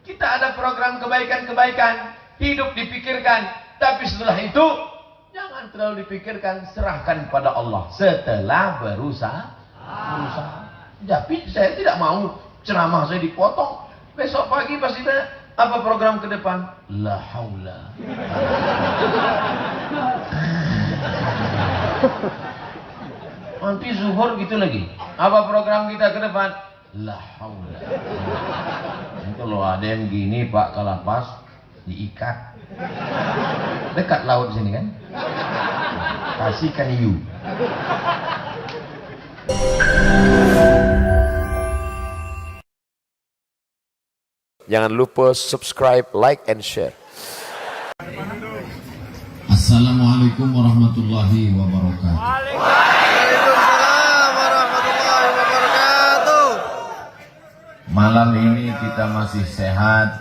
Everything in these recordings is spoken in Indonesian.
Kita ada program kebaikan-kebaikan, hidup dipikirkan, tapi setelah itu jangan terlalu dipikirkan, serahkan pada Allah setelah berusaha. Tapi saya tidak mau ceramah saya dipotong. Besok pagi pasti tanya, apa program ke depan? La haula. Nanti zuhur gitu lagi. Apa program kita ke depan? La haula. Kalau ada yang gini Pak Kalapas, diikat. Dekat laut sini kan? Kasihkan hiu. Jangan lupa subscribe, like, and share. Assalamualaikum warahmatullahi wabarakatuh. Waalaikumsalam warahmatullahi wabarakatuh. Malam ini kita masih sehat,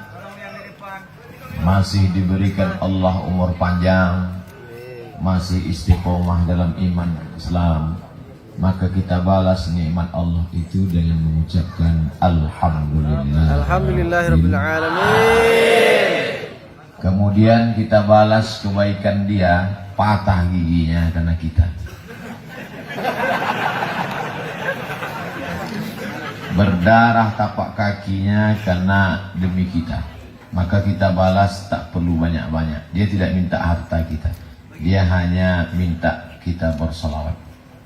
masih diberikan Allah umur panjang, masih istiqomah dalam iman Islam. Maka kita balas nikmat Allah itu dengan mengucapkan Alhamdulillah. Alhamdulillahirabbil alamin. Kemudian kita balas kebaikan dia, patah giginya karena kita. Berdarah tapak kakinya karena demi kita. Maka kita balas tak perlu banyak-banyak. Dia tidak minta harta kita. Dia hanya minta kita bersalawat.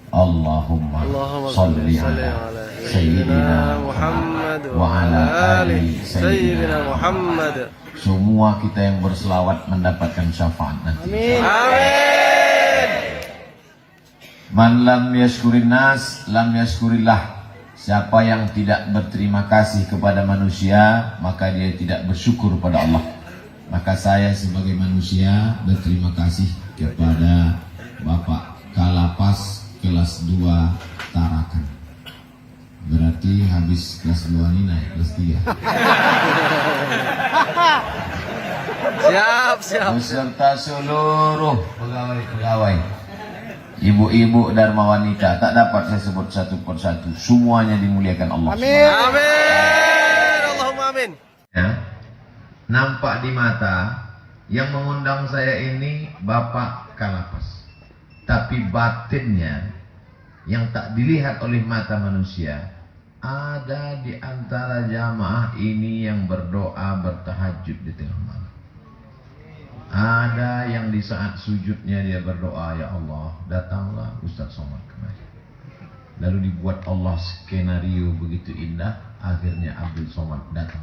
Allahumma salli ala Sayyidina Muhammad wa ala ali Sayyidina Muhammad. Semua kita yang berselawat mendapatkan syafaat nanti. Amin. Man lam yashkurin nas lam yashkurillah. Siapa yang tidak berterima kasih kepada manusia, maka dia tidak bersyukur pada Allah. Maka saya sebagai manusia berterima kasih kepada Bapak Kalapas kelas 2 Tarakan. Berarti habis kelas 2 ini naik kelas 3. Siap. Beserta seluruh pegawai-pegawai, ibu-ibu Dharma Wanita, tak dapat saya sebut satu persatu. Semuanya dimuliakan Allah. Amin. Amin. Allahumma amin. Ya, nampak di mata yang mengundang saya ini Bapak Kalapas. Tapi batinnya yang tak dilihat oleh mata manusia, ada di antara jamaah ini yang berdoa bertahajud di tengah malam. Ada yang di saat sujudnya dia berdoa, ya Allah, datanglah Ustaz Somad kemari. Lalu dibuat Allah skenario begitu indah, akhirnya Abdul Somad datang.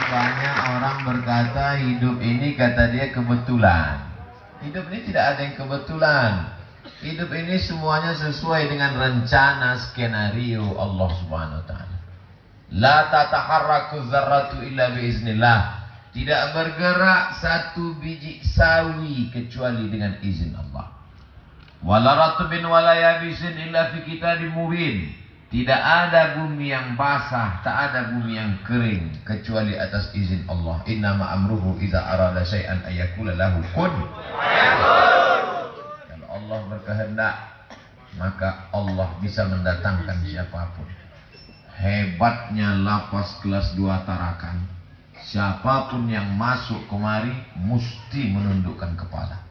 Banyak orang berkata hidup ini, kata dia, kebetulan. Hidup ini tidak ada yang kebetulan. Hidup ini semuanya sesuai dengan rencana skenario Allah Subhanahu wa taala. La tataharraku dzarratu illa biiznillah. Tidak bergerak satu biji sawi kecuali dengan izin Allah. Wala ratbin wala yabisin illa fi kitabim mubin. Tidak ada bumi yang basah, tak ada bumi yang kering kecuali atas izin Allah. Innama amruhu idza arada syai'an ayyakula lahu kun fayakun. Kalau Allah berkehendak, maka Allah bisa mendatangkan siapapun. Hebatnya lapas kelas 2 Tarakan. Siapapun yang masuk kemari mesti menundukkan kepala.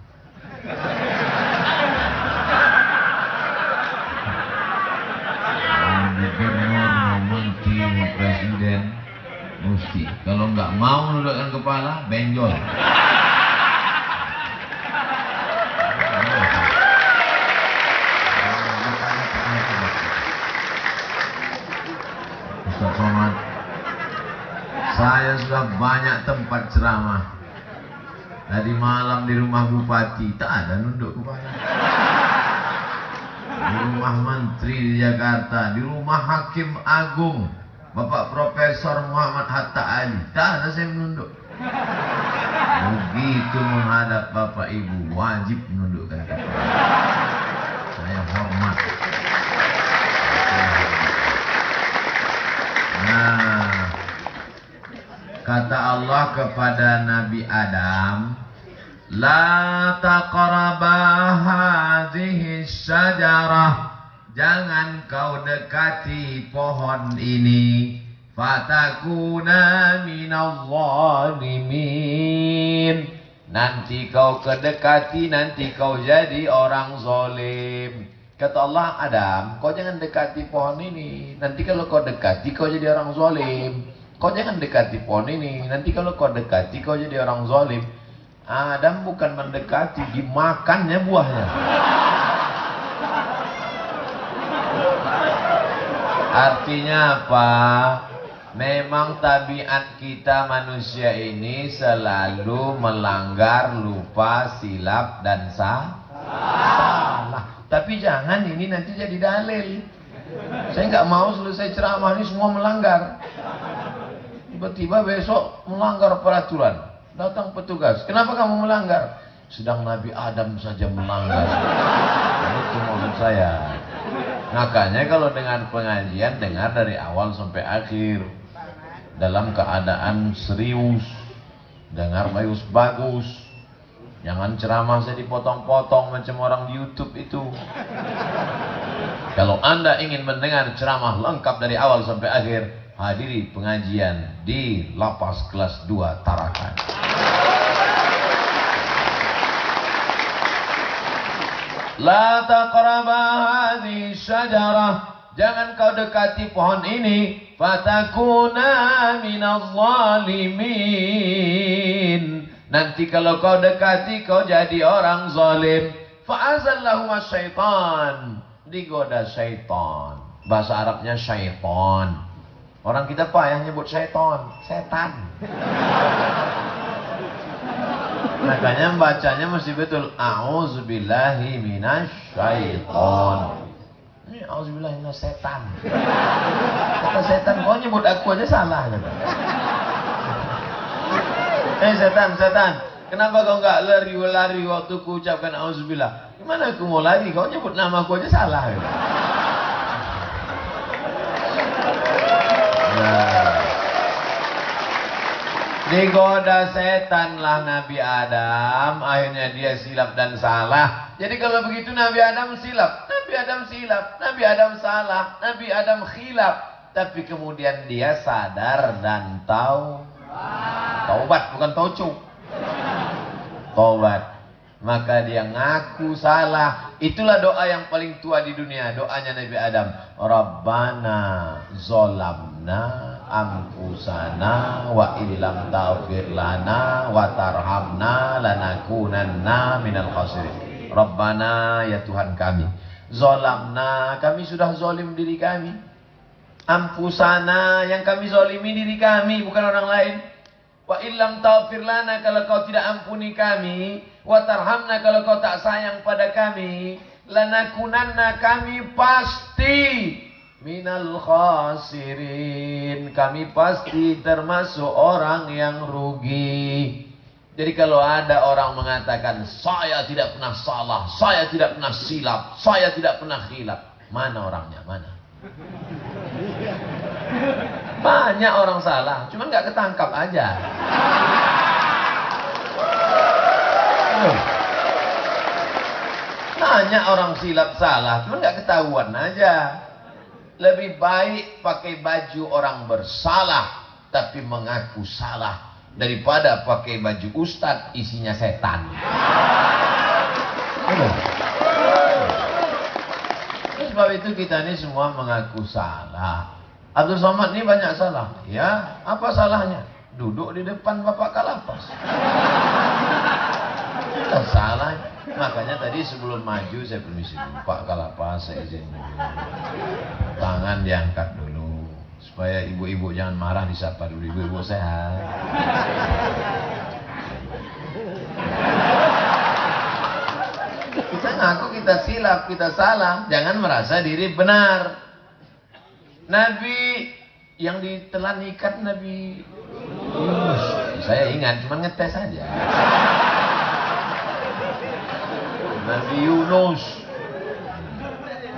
Gubernur, menteri, presiden, mesti. Kalau nggak mau menundukkan kepala, benjol. Ustaz Somad, saya sudah banyak tempat ceramah. Tadi malam di rumah Bupati, tak ada nunduk kepala. Di rumah Menteri di Jakarta, di rumah Hakim Agung Bapak Profesor Muhammad Hatta Ali, tak ada saya menunduk. Begitu menghadap Bapak Ibu, wajib menundukkan kepala. Saya hormat. Nah, kata Allah kepada Nabi Adam, la taqraba hadhihi syajarah, jangan kau dekati pohon ini, fatakuna minal zalimin. Nanti kau kedekati, nanti kau jadi orang zalim. Kata Allah, Adam, kau jangan dekati pohon ini. Nanti kalau kau dekati, kau jadi orang zalim. Kau jangan dekati pohon ini. Nanti kalau kau dekati, kau jadi orang zalim. Adam bukan mendekati, dimakannya buahnya. Artinya apa? Memang tabiat kita manusia ini selalu melanggar, lupa, silap, dan salah. Tapi jangan ini nanti jadi dalil. Saya nggak mau selesai ceramah ini semua melanggar. Tiba-tiba besok melanggar peraturan. Datang petugas. Kenapa kamu melanggar? Sedang Nabi Adam saja melanggar. Itu maksud saya. Makanya kalau dengan pengajian, dengar dari awal sampai akhir. Dalam keadaan serius. Dengar bagus. Jangan ceramah saya dipotong-potong macam orang di YouTube itu. Kalau Anda ingin mendengar ceramah lengkap dari awal sampai akhir, hadiri pengajian di Lapas Kelas 2 Tarakan. La taqraba hadhihi syajarah, jangan kau dekati pohon ini, fatakuna minaz zalimin. Nanti kalau kau dekati, kau jadi orang zalim. Fa'azallahu syaitan, digoda syaitan. Bahasa Arabnya syaitan. Orang kita payah nyebut syaitan, setan. Makanya bacanya mesti betul. A'udzubillahi minasyaiton. Ini a'udzubillahi minasyaitan. Kata setan, kau nyebut aku aja salah. Setan. Kenapa kau enggak lari waktu ku ucapkan a'udzubillah? Gimana aku mau lari? Kau nyebut nama aku aja salah. Digoda setan lah Nabi Adam, akhirnya dia silap dan salah. Jadi kalau begitu Nabi Adam silap, Nabi Adam silap, Nabi Adam salah, Nabi Adam khilaf. Tapi kemudian dia sadar dan taubat, bukan taucu. Taubat. Maka dia ngaku salah. Itulah doa yang paling tua di dunia, doanya Nabi Adam. Rabbana zolamna anfusana wa illam taghfir lana wa tarhamna lanakunanna minal khasirin. Rabbana, ya Tuhan kami, zolamna, kami sudah zolim diri kami. Anfusana, yang kami zolimi diri kami, bukan orang lain. Wa illam taghfir lana, kalau kau tidak ampuni kami, wa tarhamna, kalau kau tak sayang pada kami, lanakunanna, kami pasti minal khasirin, kami pasti termasuk orang yang rugi. Jadi kalau ada orang mengatakan saya tidak pernah salah, saya tidak pernah silap, saya tidak pernah khilaf, mana orangnya? Mana? Banyak orang salah, cuma nggak ketangkap aja. Banyak orang silap salah, cuma nggak ketahuan aja. Lebih baik pakai baju orang bersalah tapi mengaku salah daripada pakai baju ustadz isinya setan. Sebab itu kita ini semua mengaku salah. Abdul Somad ini banyak salah. Ya, apa salahnya? Duduk di depan Bapak Kalapas. Tidak salah. Makanya tadi sebelum maju saya permisi dulu, Pak Kalapas, saya izin dulu. Tangan diangkat dulu supaya ibu-ibu jangan marah, disapa dulu. Ibu-ibu sehat. Kita ngaku kita silap, kita salah, jangan merasa diri benar. Nabi yang ditelan ikan Nabi Yunus, saya ingat, cuma ngetes saja. Nabi Yunus,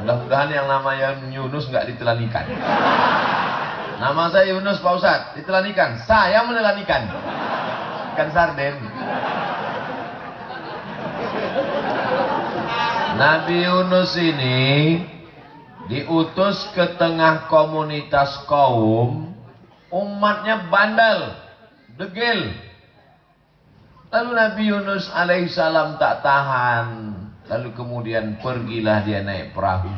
mudah-mudahan yang namanya Yunus nggak ditelan ikan. Nama saya Yunus Pak Ustadz, ditelan ikan, saya menelan ikan sarden. Nabi Yunus ini diutus ke tengah komunitas kaum, umatnya bandel, degil. Lalu Nabi Yunus alaihissalam tak tahan, lalu kemudian pergilah dia naik perahu.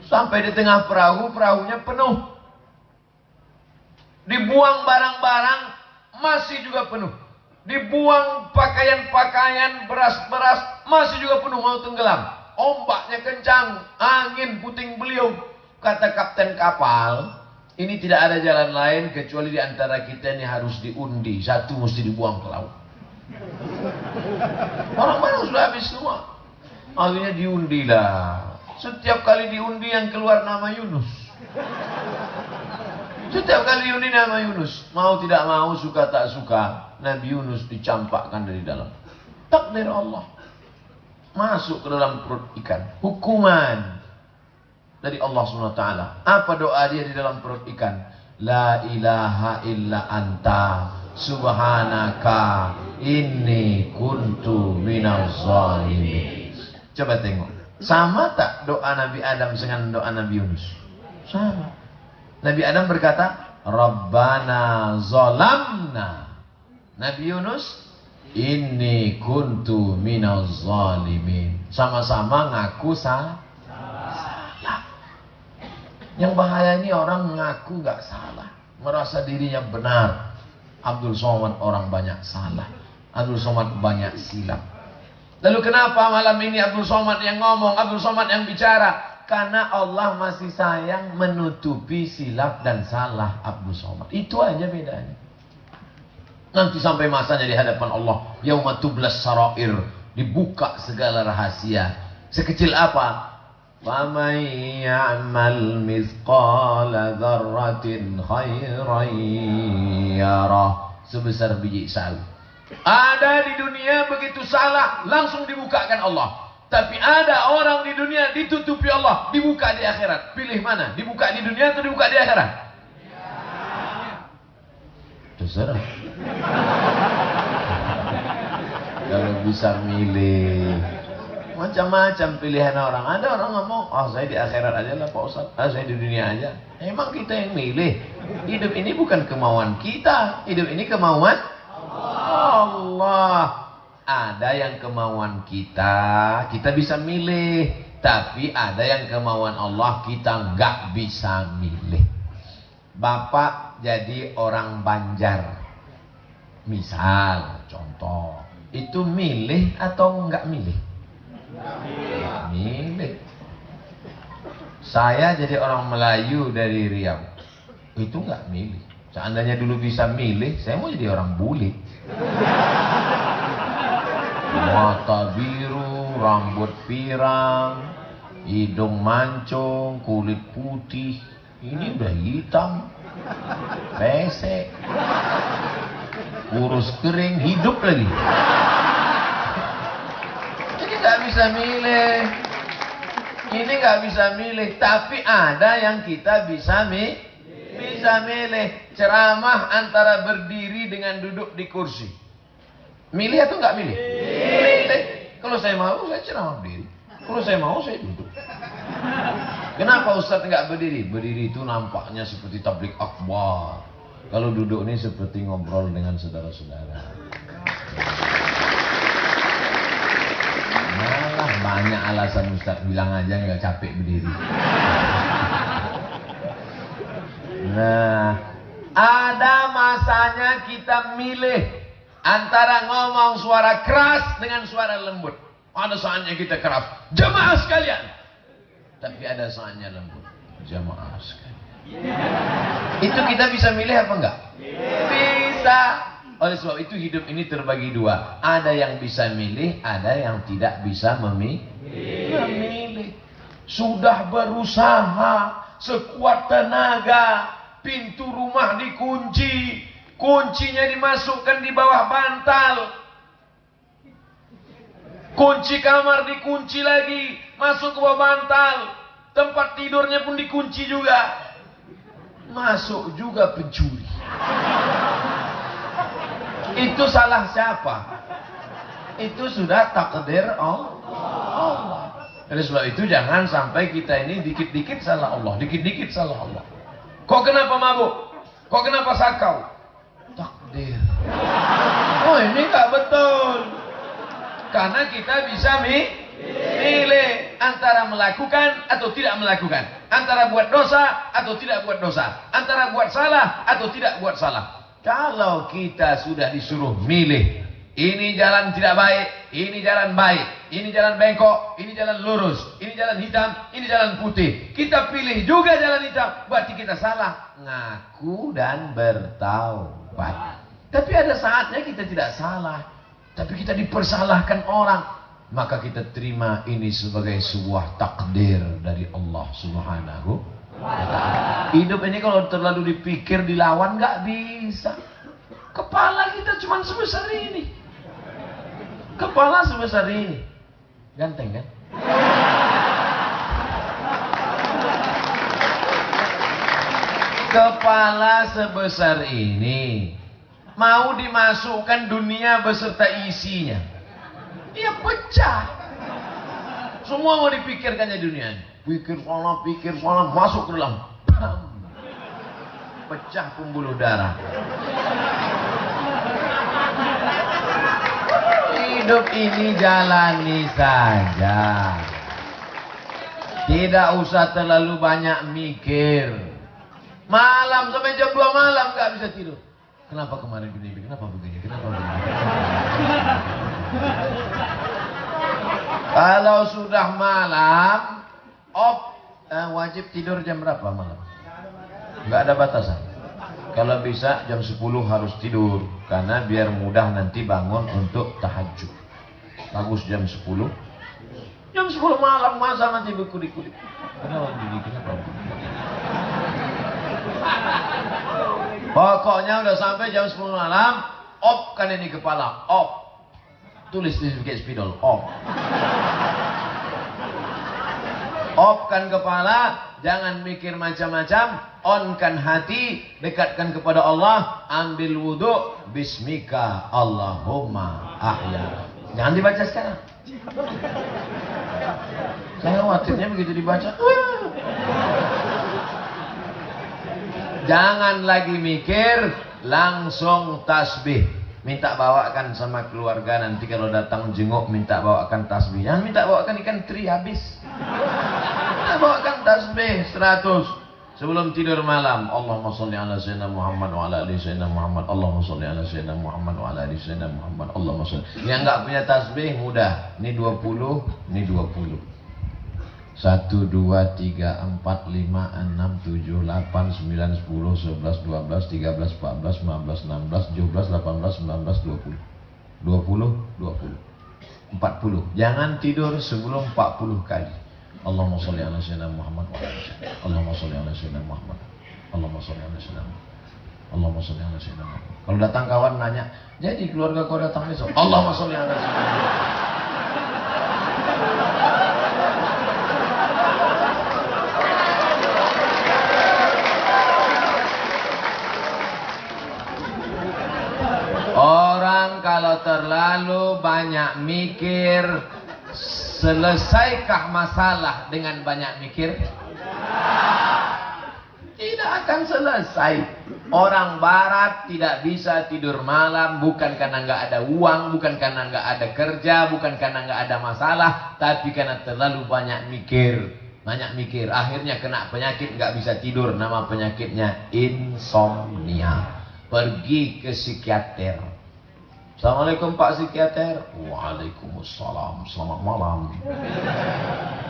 Sampai di tengah perahu, perahunya penuh. Dibuang barang-barang, masih juga penuh. Dibuang pakaian-pakaian, beras-beras, masih juga penuh, mau tenggelam. Ombaknya kencang, angin puting beliung. Kata kapten kapal, ini tidak ada jalan lain kecuali di antara kita ini harus diundi. Satu mesti dibuang ke laut. Orang-orang sudah habis semua. Akhirnya diundilah. Setiap kali diundi yang keluar nama Yunus. Setiap kali diundi nama Yunus. Mau tidak mau, suka tak suka, Nabi Yunus dicampakkan dari dalam. Takdir Allah. Masuk ke dalam perut ikan. Hukuman dari Allah SWT. Apa doa dia di dalam perut ikan? La ilaha illa anta subhanaka inni kuntu minaz zalimin. Coba tengok. Sama tak doa Nabi Adam dengan doa Nabi Yunus? Sama. Nabi Adam berkata, Rabbana zalamna. Nabi Yunus, inni kuntu minaz zalimin. Sama-sama ngaku salah. Yang bahaya ini orang mengaku gak salah, merasa dirinya benar. Abdul Somad orang banyak salah, Abdul Somad banyak silap. Lalu kenapa malam ini Abdul Somad yang ngomong, Abdul Somad yang bicara? Karena Allah masih sayang menutupi silap dan salah Abdul Somad. Itu aja bedanya. Nanti sampai masanya di hadapan Allah, yauma tublas sarair, dibuka segala rahasia. Sekecil apa? Faman ya'mal mithqala dzarratin khairan yarah. Sebesar biji sawi. Ada di dunia begitu salah langsung dibukakan Allah. Tapi ada orang di dunia ditutupi Allah, dibuka di akhirat. Pilih mana? Dibuka di dunia atau dibuka di akhirat? Terserah. Kalau bisa milih, macam-macam pilihan orang. Ada orang ngomong, saya di akhirat aja lah Pak Ustaz, saya di dunia aja. Emang kita yang milih. Hidup ini bukan kemauan kita, hidup ini kemauan Allah. Ada yang kemauan kita bisa milih. Tapi ada yang kemauan Allah, kita nggak bisa milih. Bapak jadi orang Banjar, misal, contoh, itu milih atau nggak milih? Milih. Saya jadi orang Melayu dari Riau, itu nggak milih. Seandainya dulu bisa milih, saya mau jadi orang bule. Mata biru, rambut pirang, hidung mancung, kulit putih. Ini udah hitam, pesek, kurus kering, hidup lagi. Jadi nggak bisa milih. Ini nggak bisa milih. Tapi ada yang kita bisa milih. Ceramah antara berdiri dengan duduk di kursi. Milih atau nggak milih? Milih. Kalau saya mau, saya ceramah berdiri. Kalau saya mau, saya duduk. Kenapa Ustaz nggak berdiri? Berdiri itu nampaknya seperti tablik akbar. Kalau duduk ini seperti ngobrol dengan saudara-saudara. Malah banyak alasan Ustaz, bilang aja nggak capek berdiri. Nah, ada masanya kita milih antara ngomong suara keras dengan suara lembut. Ada saatnya kita keras, jemaah sekalian. Tapi ada saatnya lembut, jemaah sekalian. Itu kita bisa milih apa enggak? Bisa. Oleh sebab itu hidup ini terbagi dua. Ada yang bisa milih, ada yang tidak bisa memilih. Sudah berusaha sekuat tenaga, pintu rumah dikunci, kuncinya dimasukkan di bawah bantal, kunci kamar dikunci lagi, masuk ke bawah bantal, tempat tidurnya pun dikunci juga, masuk juga pencuri. Itu salah siapa? Itu sudah takdir Allah. Oleh sebab itu jangan sampai kita ini dikit-dikit salah Allah, dikit-dikit salah Allah. Kok kenapa mabuk? Kok kenapa sakau? Takdir. Oh, ini nggak betul. Karena kita bisa milih antara melakukan atau tidak melakukan, antara buat dosa atau tidak buat dosa, antara buat salah atau tidak buat salah. Kalau kita sudah disuruh milih, ini jalan tidak baik, ini jalan baik, ini jalan bengkok, ini jalan lurus, ini jalan hitam, ini jalan putih. Kita pilih juga jalan hitam, berarti kita salah. Ngaku dan bertaubat. Tapi ada saatnya kita tidak salah, tapi kita dipersalahkan orang. Maka kita terima ini sebagai sebuah takdir dari Allah Subhanahu wa ta'ala. Hidup ini kalau terlalu dipikir, dilawan, nggak bisa. Kepala kita cuma sebesar ini. Kepala sebesar ini. Ganteng kan? Kepala sebesar ini mau dimasukkan dunia beserta isinya, dia pecah. Semua mau dipikirkannya dunia. Pikir sana, masuk ke dalam. Bam. Pecah pembuluh darah. Hidup ini jalani saja. Tidak usah terlalu banyak mikir. Malam sampai jam 2 malam nggak bisa tidur. Kenapa kemarin begini? Kenapa begini? Kenapa begini? Kalau sudah malam, wajib tidur jam berapa malam? Nggak ada batasan. Kalau bisa jam 10 harus tidur, karena biar mudah nanti bangun untuk tahajud. Bagus jam 10. Jam 10 malam masa nanti berkulik-kulik. Kenapa begini? Kenapa begini? Pokoknya udah sampai jam 10 malam, off kan ini kepala, off. Tulis di spidol, off. Off kan kepala, jangan mikir macam-macam, on kan hati, dekatkan kepada Allah, ambil wudhu, bismika Allahumma ahya. Jangan dibaca sekarang. Saya khawatirnya begitu dibaca. Jangan lagi mikir, langsung tasbih. Minta bawakan sama keluarga nanti kalau datang jenguk, minta bawakan tasbih. Jangan minta bawakan ikan teri habis. Minta bawakan tasbih 100 sebelum tidur malam. Allahumma sholli ala sayyidina Muhammad wa ala ali sayyidina Muhammad. Allahumma sholli ala sayyidina Muhammad wa ala ali sayyidina Muhammad. Allahumma sholli. Yang enggak punya tasbih mudah. Ini 20, ini 20. 1, 2, 3, 4, 5, 6, 7, 8, 9, 10, 11, 12, 13, 14, 15, 16, 17, 18, 19, 20. 20, 20. 40. Jangan tidur sebelum 40 kali. Allahumma sholli ala sayyidina Muhammad wa ala ali sayyidina. Allahumma sholli ala sayyidina Muhammad. Allahumma sholli ala sayyidina Muhammad. Allahumma sholli ala sayyidina Muhammad. Kalau datang kawan nanya, "Jadi keluarga kau datang besok?" Allahumma sholli ala sayyidina Muhammad. Orang kalau terlalu banyak mikir, selesaikah masalah dengan banyak mikir? Tidak akan selesai. Orang barat tidak bisa tidur malam bukan karena nggak ada uang, bukan karena nggak ada kerja, bukan karena nggak ada masalah, tapi karena terlalu banyak mikir. Banyak mikir, akhirnya kena penyakit nggak bisa tidur. Nama penyakitnya insomnia. Pergi ke psikiater. Assalamualaikum Pak Psikiater. Waalaikumsalam, selamat malam.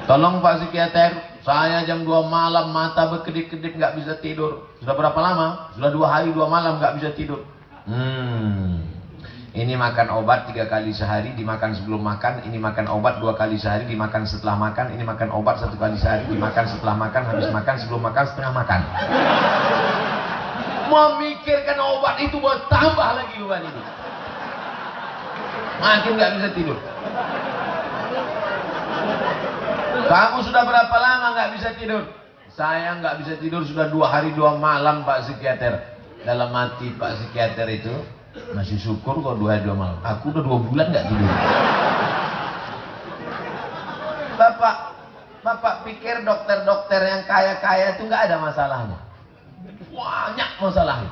Tolong Pak Psikiater, saya jam 2 malam mata berkedip-kedip nggak bisa tidur. Sudah berapa lama? Sudah 2 hari 2 malam nggak bisa tidur. Ini makan obat 3 kali sehari, dimakan sebelum makan. Ini makan obat 2 kali sehari, dimakan setelah makan. Ini makan obat 1 kali sehari, dimakan setelah makan, habis makan, sebelum makan, setengah makan. Memikirkan obat itu bertambah lagi beban ini. Makin nggak bisa tidur. Kamu sudah berapa lama nggak bisa tidur? Saya nggak bisa tidur sudah 2 hari 2 malam Pak Psikiater. Dalam hati Pak Psikiater itu masih syukur kok 2 hari 2 malam. Aku udah 2 bulan nggak tidur. Bapak, pikir dokter-dokter yang kaya-kaya itu nggak ada masalahnya? Banyak masalahnya.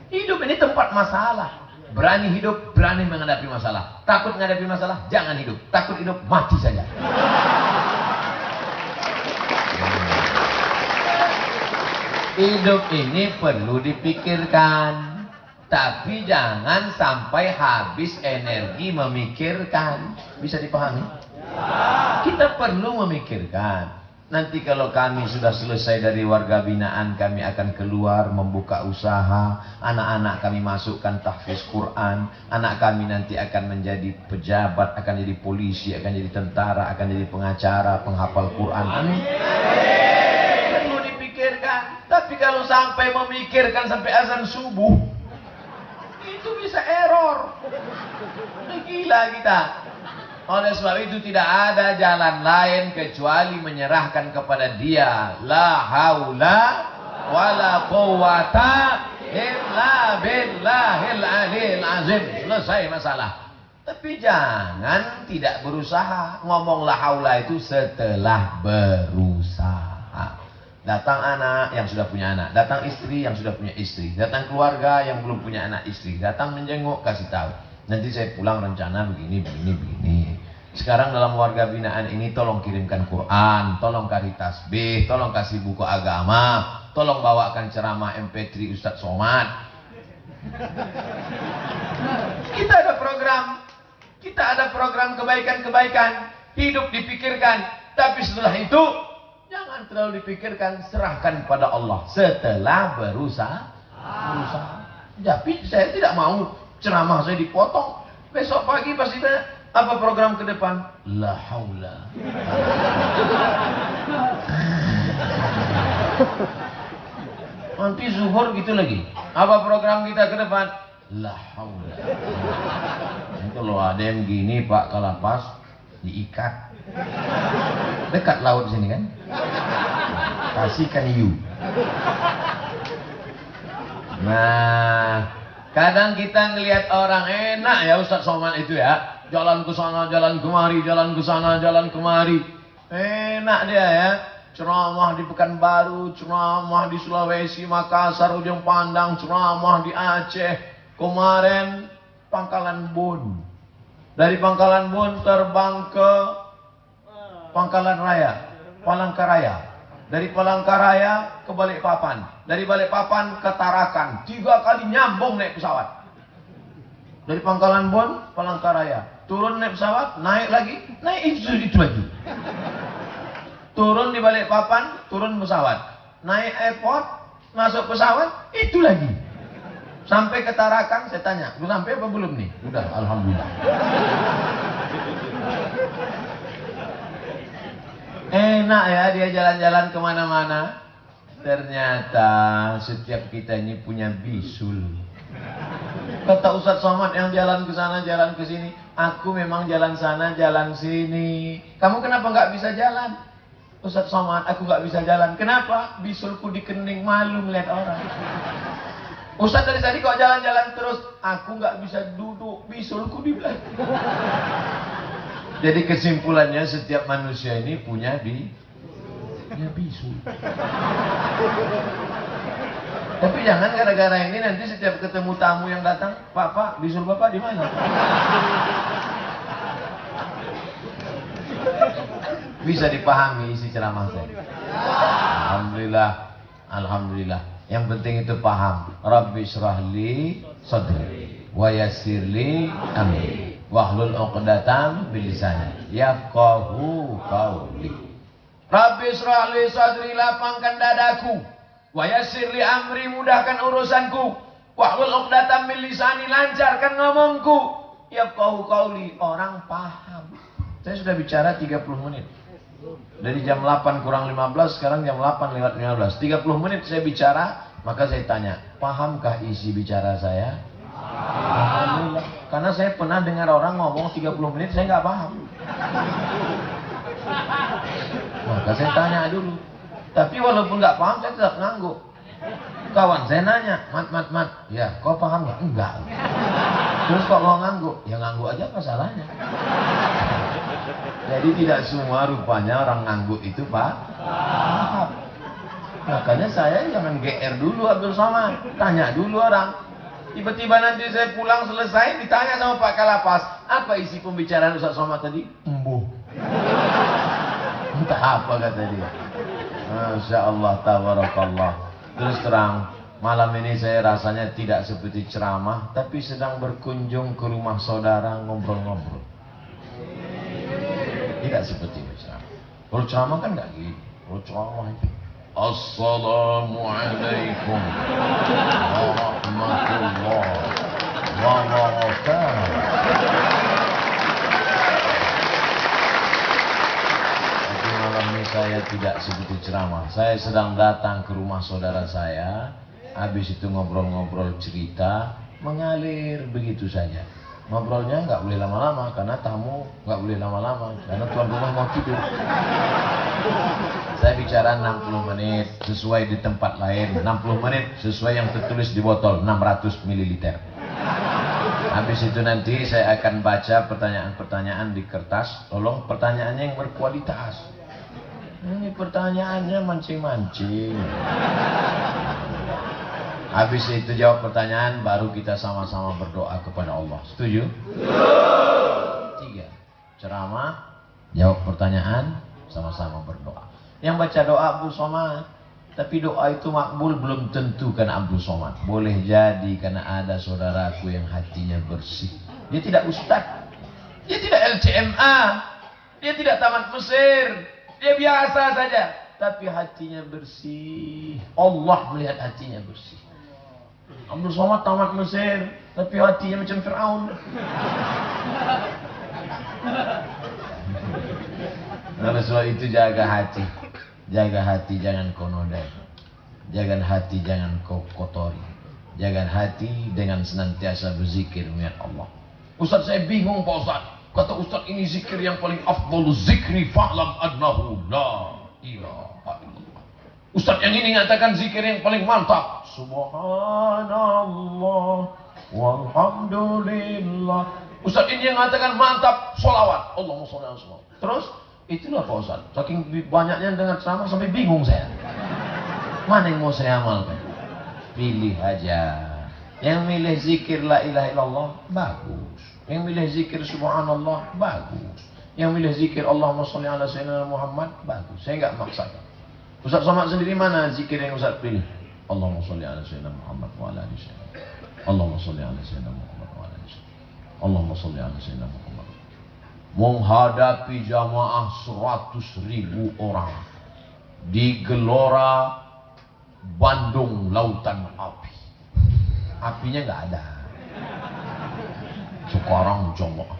Hidup ini tempat masalah. Berani hidup, berani menghadapi masalah. Takut menghadapi masalah, jangan hidup. Takut hidup, mati saja. Hidup ini perlu dipikirkan. Tapi jangan sampai habis energi memikirkan. Bisa dipahami? Kita perlu memikirkan. Nanti kalau kami sudah selesai dari warga binaan, kami akan keluar membuka usaha. Anak-anak kami masukkan tahfiz Quran. Anak kami nanti akan menjadi pejabat, akan jadi polisi, akan jadi tentara, akan jadi pengacara, penghafal Quran. Amin. Perlu dipikirkan. Tapi kalau sampai memikirkan sampai azan subuh, itu bisa error. Gila kita. Oleh sebab itu tidak ada jalan lain kecuali menyerahkan kepada Dia. La haula wala quwata illa billahil aliyil azim. Selesai masalah. Tapi jangan tidak berusaha. Ngomong la haula itu setelah berusaha. Datang anak yang sudah punya anak, datang istri yang sudah punya istri, datang keluarga yang belum punya anak istri, datang menjenguk, kasih tahu. Nanti saya pulang rencana begini. Sekarang dalam warga binaan ini tolong kirimkan Quran, tolong kasih tasbih, tolong kasih buku agama, tolong bawakan ceramah MP3 Ustadz Somad. Kita ada program kebaikan-kebaikan, hidup dipikirkan, tapi setelah itu jangan terlalu dipikirkan, serahkan pada Allah setelah berusaha. Tapi saya tidak mau ceramah saya dipotong. Besok pagi pasti tanya, apa program ke depan? La haula. Nanti zuhur gitu lagi. Apa program kita ke depan? La haula. Kalau ada yang gini Pak Kalapas, diikat. Dekat laut sini kan? Kasihkan hiu. Nah, kadang kita ngelihat orang enak ya Ustadz Somad itu ya. Jalan ke sana, jalan kemari, jalan ke sana, jalan kemari. Enak dia ya. Ceramah di Pekanbaru, ceramah di Sulawesi, Makassar, Ujung Pandang, ceramah di Aceh. Kemarin Pangkalan Bun. Dari Pangkalan Bun terbang ke Pangkalan Raya, Palangkaraya. Dari Palangkaraya ke Balikpapan. Dari Balikpapan ke Tarakan. 3 kali nyambung naik pesawat. Dari Pangkalan Bun, Palangkaraya. Turun naik pesawat, naik lagi, naik itu lagi. Turun di Balikpapan, turun pesawat. Naik airport, masuk pesawat, itu lagi. Sampai ke Tarakan, saya tanya, udah sampai apa belum nih? Udah, alhamdulillah. Enak ya dia jalan-jalan kemana-mana. Ternyata setiap kita ini punya bisul. Kata Ustadz Somad yang jalan ke sana, jalan ke sini. Aku memang jalan sana, jalan sini. Kamu kenapa nggak bisa jalan? Ustadz Somad, aku nggak bisa jalan. Kenapa? Bisulku di kening, malu melihat orang. Ustadz dari tadi kok jalan-jalan terus? Aku nggak bisa duduk, bisulku di belakang. Jadi kesimpulannya setiap manusia ini punya bisul. Tapi jangan gara-gara ini nanti setiap ketemu tamu yang datang, Pak, bisul Bapak di mana? Bisa dipahami isi ceramah saya. Alhamdulillah. Yang penting itu paham. Rabbi syrahli sadri wa yassirli amri wahlul 'uqdatam min lisani yafqahu qawli. Rabbi syrahli sadri, lapangkan dadaku, wa yassirli amri, mudahkan urusanku, wahlul 'uqdatam min lisani, lancarkan ngomongku, yafqahu qawli, orang paham. Saya sudah bicara 30 menit. Dari jam 8 kurang 15, sekarang jam 8 lewat 15. 30 menit saya bicara, maka saya tanya, pahamkah isi bicara saya? Alhamdulillah. Karena saya pernah dengar orang ngomong 30 menit, saya nggak paham. Maka saya tanya dulu. Tapi walaupun nggak paham, saya tetap ngangguk. Kawan saya nanya, mat, ya kau paham nggak? Enggak. Terus kok mau ngangguk? Ya ngangguk aja, apa salahnya? Jadi tidak semua rupanya orang ngangguk itu Pak. Makanya saya jangan GR dulu Abdul Somad, tanya dulu orang. Tiba-tiba nanti saya pulang selesai ditanya sama Pak Kalapas, apa isi pembicaraan Ustaz Somad tadi? Embuh. Entah apa kata dia. Masya Allah, tabarakallah. Terus terang, malam ini saya rasanya tidak seperti ceramah, tapi sedang berkunjung ke rumah saudara ngobrol-ngobrol. Tidak seperti berceramah. Kalau ceramah kan nggak gini. Kalau ceramah itu Assalamualaikum warahmatullahi wabarakatuh. Tapi malam ini saya tidak seperti ceramah. Saya sedang datang ke rumah saudara saya. Habis itu ngobrol-ngobrol cerita, mengalir begitu saja. Ngobrolnya nggak boleh lama-lama karena tamu nggak boleh lama-lama karena tuan rumah mau tidur. Saya bicara 60 menit sesuai di tempat lain, 60 menit sesuai yang tertulis di botol 600 ml. Habis itu nanti saya akan baca pertanyaan-pertanyaan di kertas. Tolong pertanyaannya yang berkualitas. Ini pertanyaannya mancing-mancing. Habis itu jawab pertanyaan, baru kita sama-sama berdoa kepada Allah. Setuju? 3. Ceramah, jawab pertanyaan, sama-sama berdoa. Yang baca doa Abdul Somad. Tapi doa itu makbul belum tentu karena Abdul Somad. Boleh jadi karena ada saudaraku yang hatinya bersih. Dia tidak ustaz. Dia tidak LCMA. Dia tidak tamat Mesir. Dia biasa saja. Tapi hatinya bersih. Allah melihat hatinya bersih. Abdul Somad tamat Mesir, tapi hatinya macam Fir'aun. Oleh sebab itu jaga hati. Jaga hati jangan kau nodai. Jaga hati jangan kau kotori. Jaga hati dengan senantiasa berzikir mengingat Allah. Ustaz saya bingung Pak Ustaz. Kata Ustaz ini zikir yang paling afdal zikri fa'lam annahu la ilaha illallah. Ustaz yang ini mengatakan zikir yang paling mantap. Subhanallah walhamdulillah. Ustaz ini yang mengatakan mantap solawat. Allahumma sholli ala Muhammad. Terus itulah Pak Ustaz. Saking banyaknya dengar ceramah sampai bingung saya. Mana yang mau saya amalkan? Pilih aja. Yang milih zikir la ilaha illallah bagus. Yang milih zikir subhanallah bagus. Yang milih zikir Allahumma sholli ala sayyidina Muhammad bagus. Saya enggak maksakan. Ustaz Somad sendiri mana zikir yang Ustaz pilih? Allahumma sholli ala sayyidina Muhammad wa ala alihi wasallam. Allahumma sholli ala sayyidina Muhammad wa ala alihi wasallam. Allahumma sholli ala sayyidina Muhammad. Menghadapi jamaah 100.000 orang di Gelora Bandung Lautan Api. Apinya nggak ada. Sekarang jamaah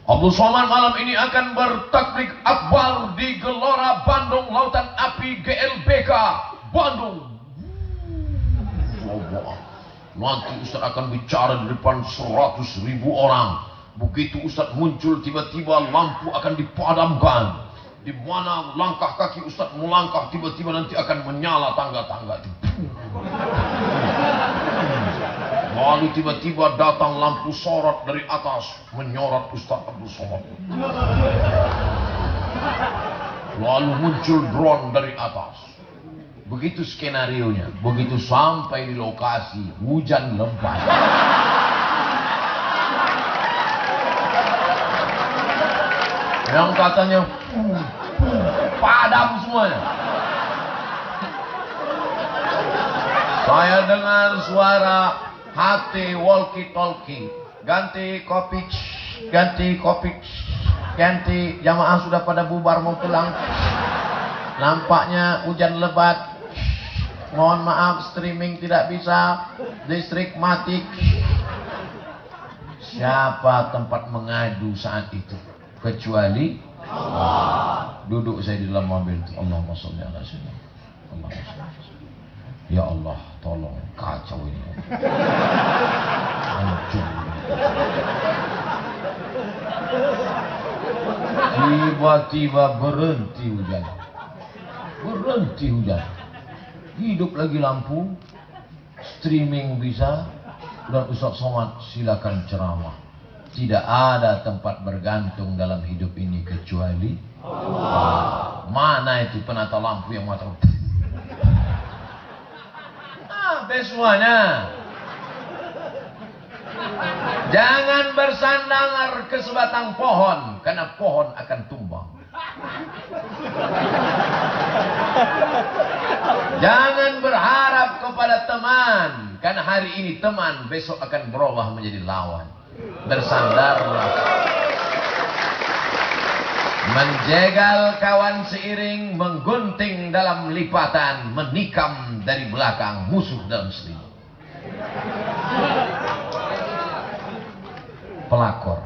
Abdul Somad malam ini akan bertakbir akbar di Gelora Bandung Lautan Api GLBK Bandung. Nanti Ustaz akan bicara di depan 100.000 orang. Begitu Ustaz muncul tiba-tiba lampu akan dipadamkan. Di mana langkah kaki Ustaz melangkah tiba-tiba nanti akan menyala tangga-tangga itu. Lalu tiba-tiba datang lampu sorot dari atas menyorot Ustaz Abdul Somad. Lalu muncul drone dari atas. Begitu skenarionya. Begitu sampai di lokasi hujan lebat. Yang katanya padam semuanya. Saya dengar suara HT walkie talkie. Ganti kopi, ganti kopi, ganti jamaah sudah pada bubar mau pulang. Nampaknya hujan lebat. Mohon maaf streaming tidak bisa. Listrik mati. Siapa tempat mengadu saat itu? Kecuali Allah. Duduk saya di dalam mobil. Allahumma sholli ala sayyidina. Allahumma sholli ala sayyidina. Ya Allah, tolong kacau ini. Hancur. Tiba-tiba berhenti hujan. Berhenti hujan. Hidup lagi lampu. Streaming bisa. Dan Ustaz Somad silakan ceramah. Tidak ada tempat bergantung dalam hidup ini kecuali Allah. Mana itu penata lampu yang mata? Semuanya. Jangan bersandar ke sebatang pohon, karena pohon akan tumbang. Jangan berharap kepada teman, karena hari ini teman, besok akan berubah menjadi lawan. Bersandarlah. Menjegal kawan seiring, menggunting dalam lipatan, menikam dari belakang musuh dalam selimut. Pelakor.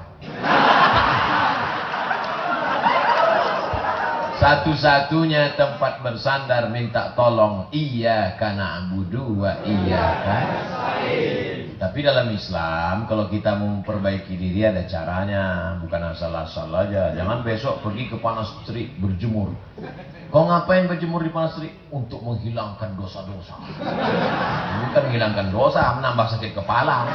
Satu-satunya tempat bersandar minta tolong, iyyaka na'budu wa iyyaka nasta'in. Tapi dalam Islam, kalau kita mau memperbaiki diri ada caranya, bukan asal-asal aja. Jangan besok pergi ke panas terik berjemur. Kau ngapain berjemur di panas terik? Untuk menghilangkan dosa-dosa. Bukan menghilangkan dosa, menambah sakit kepala.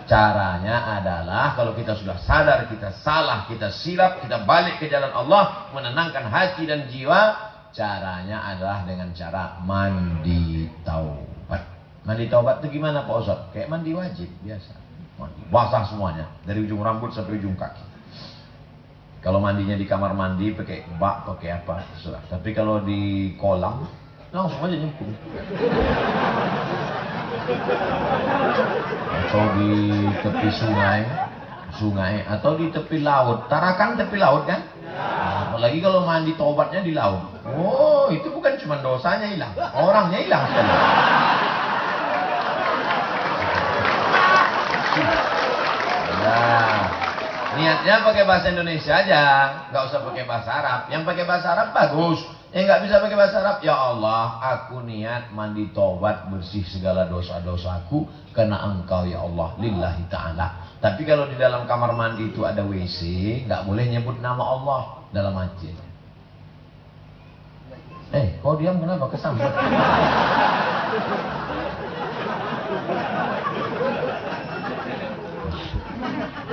Caranya adalah kalau kita sudah sadar kita salah, kita silap, kita balik ke jalan Allah, menenangkan hati dan jiwa. Caranya adalah dengan cara mandi taubat. Mandi taubat itu gimana Pak Ustaz? Kayak mandi wajib biasa. Mandi. Basah semuanya, dari ujung rambut sampai ujung kaki. Kalau mandinya di kamar mandi pakai bak, pakai apa, terserah. Tapi kalau di kolam, langsung aja nyemplung. Atau di tepi sungai, atau di tepi laut. Tarakan tepi laut kan? Nah, apalagi kalau mandi taubatnya di laut. Oh, itu bukan cuma dosanya hilang, orangnya hilang sekali. Nah, niatnya pakai bahasa Indonesia aja, nggak usah pakai bahasa Arab. Yang pakai bahasa Arab bagus, yang nggak bisa pakai bahasa Arab, ya Allah, aku niat mandi taubat bersih segala dosa-dosaku karena Engkau ya Allah, lillahi ta'ala. Tapi kalau di dalam kamar mandi itu ada WC, nggak boleh nyebut nama Allah dalam hati. Kau diam kenapa? Kesambut.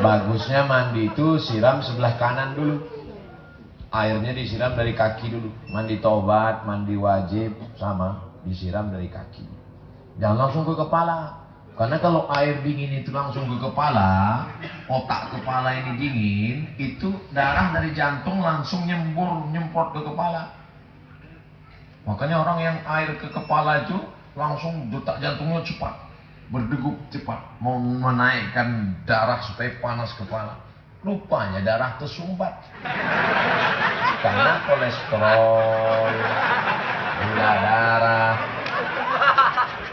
Bagusnya mandi itu siram sebelah kanan dulu. Airnya disiram dari kaki dulu. Mandi taubat, mandi wajib sama disiram dari kaki. Jangan langsung ke kepala. Karena kalau air dingin itu langsung ke kepala, otak kepala ini dingin, itu darah dari jantung langsung nyemport ke kepala. Makanya orang yang air ke kepala itu langsung detak jantungnya cepat, berdegup cepat, mau menaikkan darah supaya panas kepala. Rupanya darah tersumbat karena kolesterol, gula darah.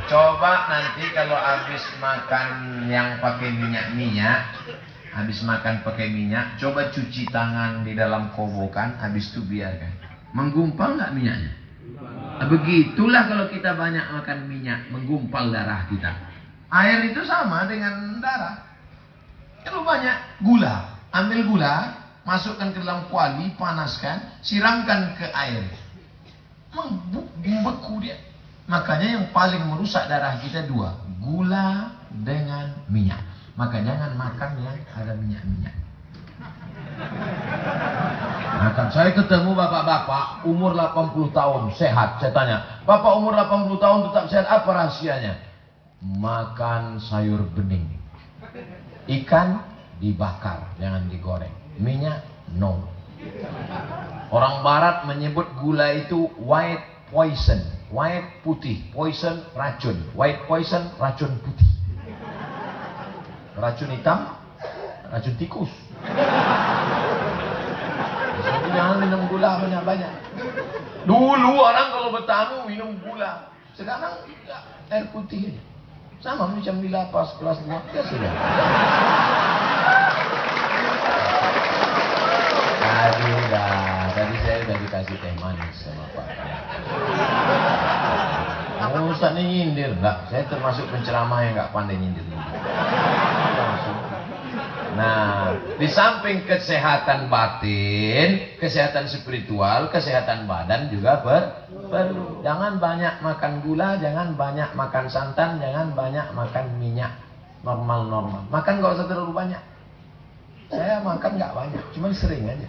Coba nanti kalau habis makan yang pakai minyak, habis makan pakai minyak, coba cuci tangan di dalam kobokan, habis itu biarkan. Menggumpal nggak minyaknya? Begitulah kalau kita banyak makan minyak, menggumpal darah kita. Air itu sama dengan darah. Kalau banyak gula, ambil gula, masukkan ke dalam kuali, panaskan, siramkan ke air. Membeku dia. Makanya yang paling merusak darah kita dua, gula dengan minyak. Maka jangan makan yang ada minyak-minyak. Makan. Saya ketemu bapak-bapak umur 80 tahun sehat. Saya tanya, bapak umur 80 tahun tetap sehat, apa rahasianya? Makan sayur bening, ikan dibakar, jangan digoreng, minyak no. Orang barat menyebut gula itu white poison, white putih, poison racun, white poison racun putih, racun hitam racun tikus. Jadi jangan minum gula banyak-banyak. Dulu orang kalau bertamu minum gula, sekarang air putih aja. Sama macam di lapas kelas 2 ya sudah. Tadi saya udah dikasih teh manis sama Pak. Kalau Ustaz ini nyindir, enggak. Saya termasuk penceramah yang enggak pandai nyindir. Nah, di samping kesehatan batin, kesehatan spiritual, kesehatan badan juga perlu. Jangan banyak makan gula, jangan banyak makan santan, jangan banyak makan minyak. Normal-normal. Makan nggak usah terlalu banyak. Saya makan nggak banyak, cuma sering aja.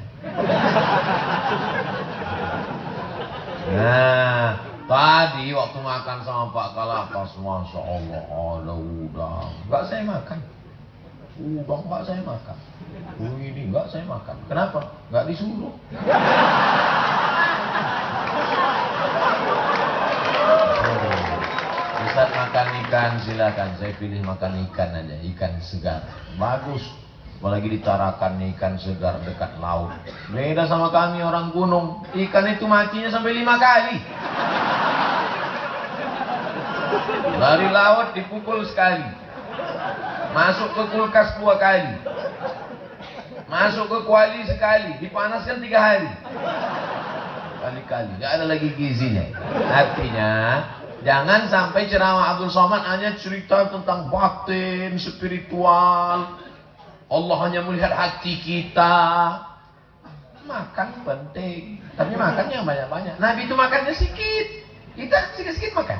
Nah, tadi waktu makan sama Pak Kalapas, Masya Allah, ada udang. Nggak saya makan. Udang nggak saya makan. Ini nggak saya makan. Kenapa? Nggak disuruh. Ustaz makan ikan, silakan. Saya pilih makan ikan aja, ikan segar. Bagus. Apalagi ditarakan ikan segar dekat laut. Beda sama kami orang gunung. Ikan itu matinya sampai 5 kali. Dari laut dipukul sekali. Masuk ke kulkas 2 kali. Masuk ke kuali sekali. Dipanaskan 3 hari. Kali-kali. Gak ada lagi gizinya. Artinya, jangan sampai ceramah Abdul Somad hanya cerita tentang batin, spiritual. Allah hanya melihat hati kita. Makan penting, tapi makannya banyak-banyak. Nabi itu makannya sedikit, kita sedikit-sedikit makan.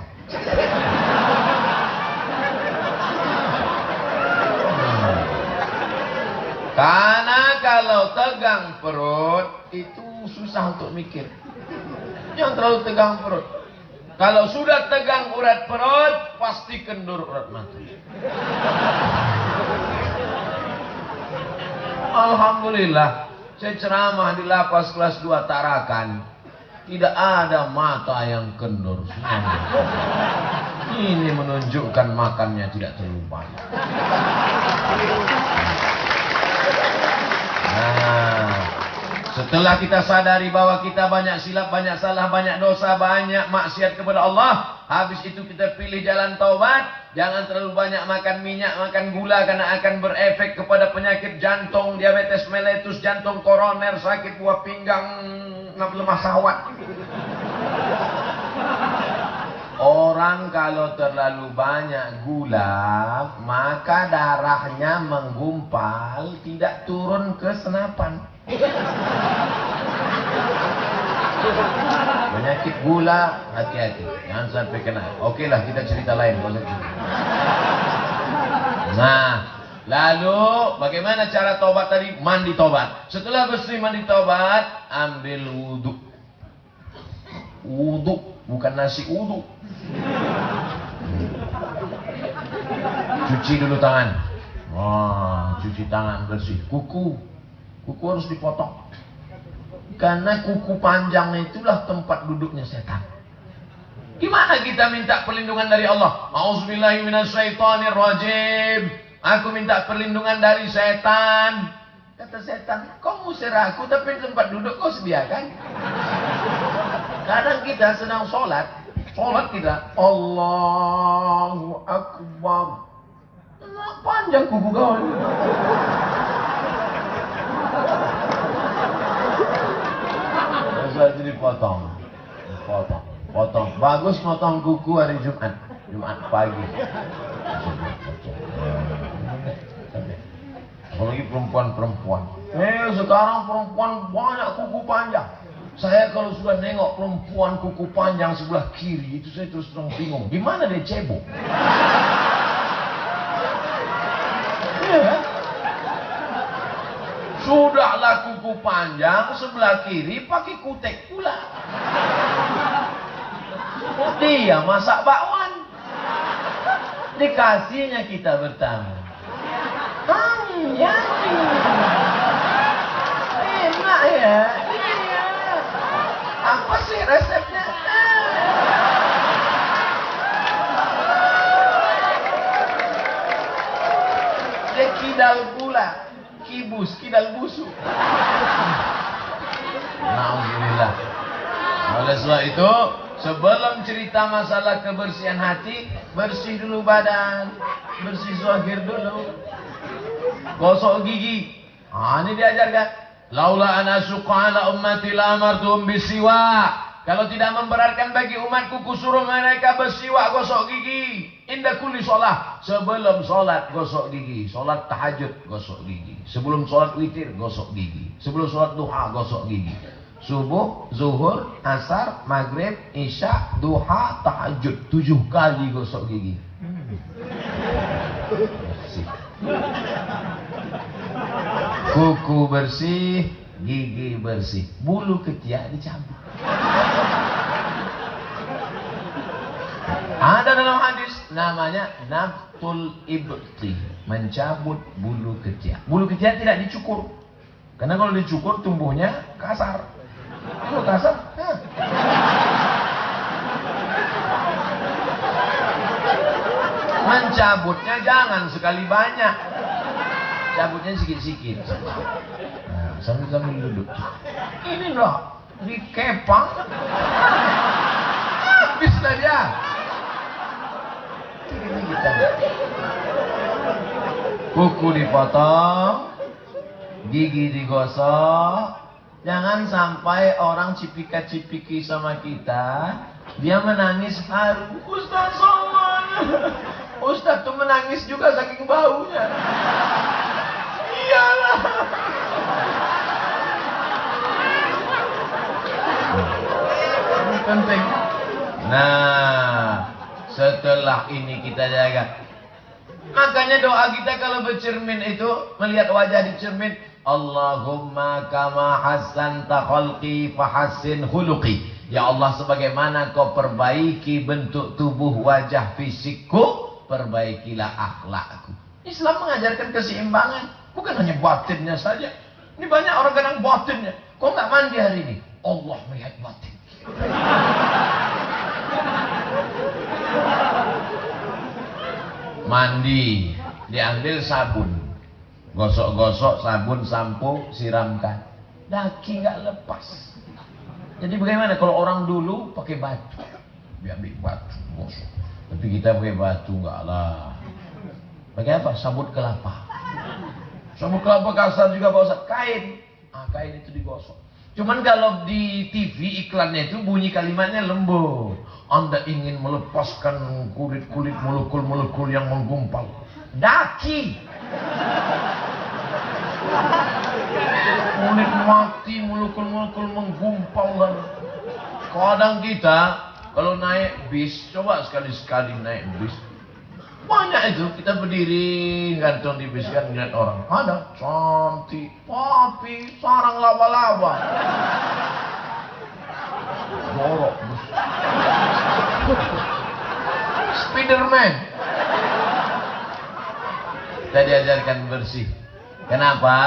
Karena kalau tegang perut itu susah untuk mikir. Jangan terlalu tegang perut. Kalau sudah tegang urat perut, pasti kendur urat mata. Alhamdulillah, saya ceramah di lapas kelas 2 Tarakan. Tidak ada mata yang kendur. Ini menunjukkan makannya tidak terlalu banyak. Nah, setelah kita sadari bahwa kita banyak silap, banyak salah, banyak dosa, banyak maksiat kepada Allah, habis itu kita pilih jalan taubat. Jangan terlalu banyak makan minyak, makan gula, karena akan berefek kepada penyakit jantung, diabetes mellitus, jantung koroner, sakit buah pinggang, lemah syahwat. Orang kalau terlalu banyak gula, maka darahnya menggumpal, tidak turun ke senapan. Penyakit gula, hati-hati, jangan sampai kena. Oke lah, kita cerita lain. Nah, lalu bagaimana cara tobat tadi? Mandi tobat. Setelah bersih mandi tobat, ambil wudhu. Wudhu, bukan nasi uduk. Cuci dulu tangan. Wah, cuci tangan bersih. Kuku harus dipotong. Karena kuku panjang itulah tempat duduknya setan. Gimana kita minta perlindungan dari Allah? A'udzubillahi minasyaitonirrajim. Aku minta perlindungan dari setan. Kata setan, kau ngusir aku tapi tempat duduk kau sediakan. Kadang kita sedang sholat kita Allahu Akbar. Panjang kuku kau ini. Jadi potong. Bagus potong kuku hari Jumat pagi. Apalagi perempuan. Sekarang perempuan banyak kuku panjang. Saya kalau sudah nengok perempuan kuku panjang sebelah kiri, itu saya terus terang bingung. Gimana dia cebok? Ya. Sudahlah kuku panjang sebelah kiri pakai kutek pula. Dia masak bakwan. Dikasihnya kita bertamu. Ya. Enak ya. Apa sih resepnya? Dia kidal pula. Kidal busuk. Alhamdulillah. Oleh sebab itu, sebelum cerita masalah kebersihan hati, bersih dulu badan, bersih zahir dulu. Gosok gigi. Ini diajarkan. Laula ana suqa ala ummati la amartuhum bisiwak. Kalau tidak memberatkan bagi umatku, kusuruh mereka bersiwak, gosok gigi. Indah kulli sholat. Sebelum sholat, gosok gigi. Sholat tahajud, gosok gigi. Sebelum sholat witir, gosok gigi. Sebelum sholat duha, gosok gigi. Subuh, zuhur, asar, maghrib, isya, duha, tahajud. 7 kali gosok gigi. bersih. Kuku bersih, gigi bersih, bulu ketiak dicabut. Ada dalam hadis namanya naftul ibti, mencabut bulu ketiak. Bulu ketiak tidak dicukur, karena kalau dicukur tumbuhnya kasar. Kalau kasar, mencabutnya jangan sekali banyak, cabutnya sikit-sikit. Nah, sambil duduk. Ini loh, dikepang, habislah dia. Ini kita. Kuku dipotong, gigi digosok. Jangan sampai orang cipika-cipiki sama kita, dia menangis haru. Ustaz Somad, Ustaz tuh menangis juga saking baunya. Iyalah. Ini penting. Nah, setelah ini kita jaga. Makanya doa kita kalau bercermin itu, melihat wajah di cermin, Allahumma kama hassanta khalqi fahassin khuluqi. Ya Allah, sebagaimana kau perbaiki bentuk tubuh wajah fisikku, perbaikilah akhlakku. Islam mengajarkan keseimbangan, bukan hanya batinnya saja. Ini banyak orang kadang batinnya. Kok nggak mandi hari ini? Allah melihat batin. Mandi, diambil sabun, gosok-gosok, sabun, sampo, siramkan. Daki nggak lepas. Jadi bagaimana kalau orang dulu pakai batu, diambil batu, gosok. Tapi kita pakai batu nggak lah. Pakai apa? Sabut kelapa. Sabut kelapa kasar juga Pak Ustaz. Kain, kain itu digosok. Cuman kalau di TV iklannya itu bunyi kalimatnya lembut. Anda ingin melepaskan kulit-kulit molekul-molekul yang menggumpal. Daki. Kulit mati, molekul-molekul menggumpal. Kadang kita kalau naik bis, coba sekali-sekali naik bis. Banyak itu kita berdiri gantung di bis kan ngeliat orang. Ada cantik, tapi sarang laba-laba. Jorok. Spiderman. Kita diajarkan bersih. Kenapa?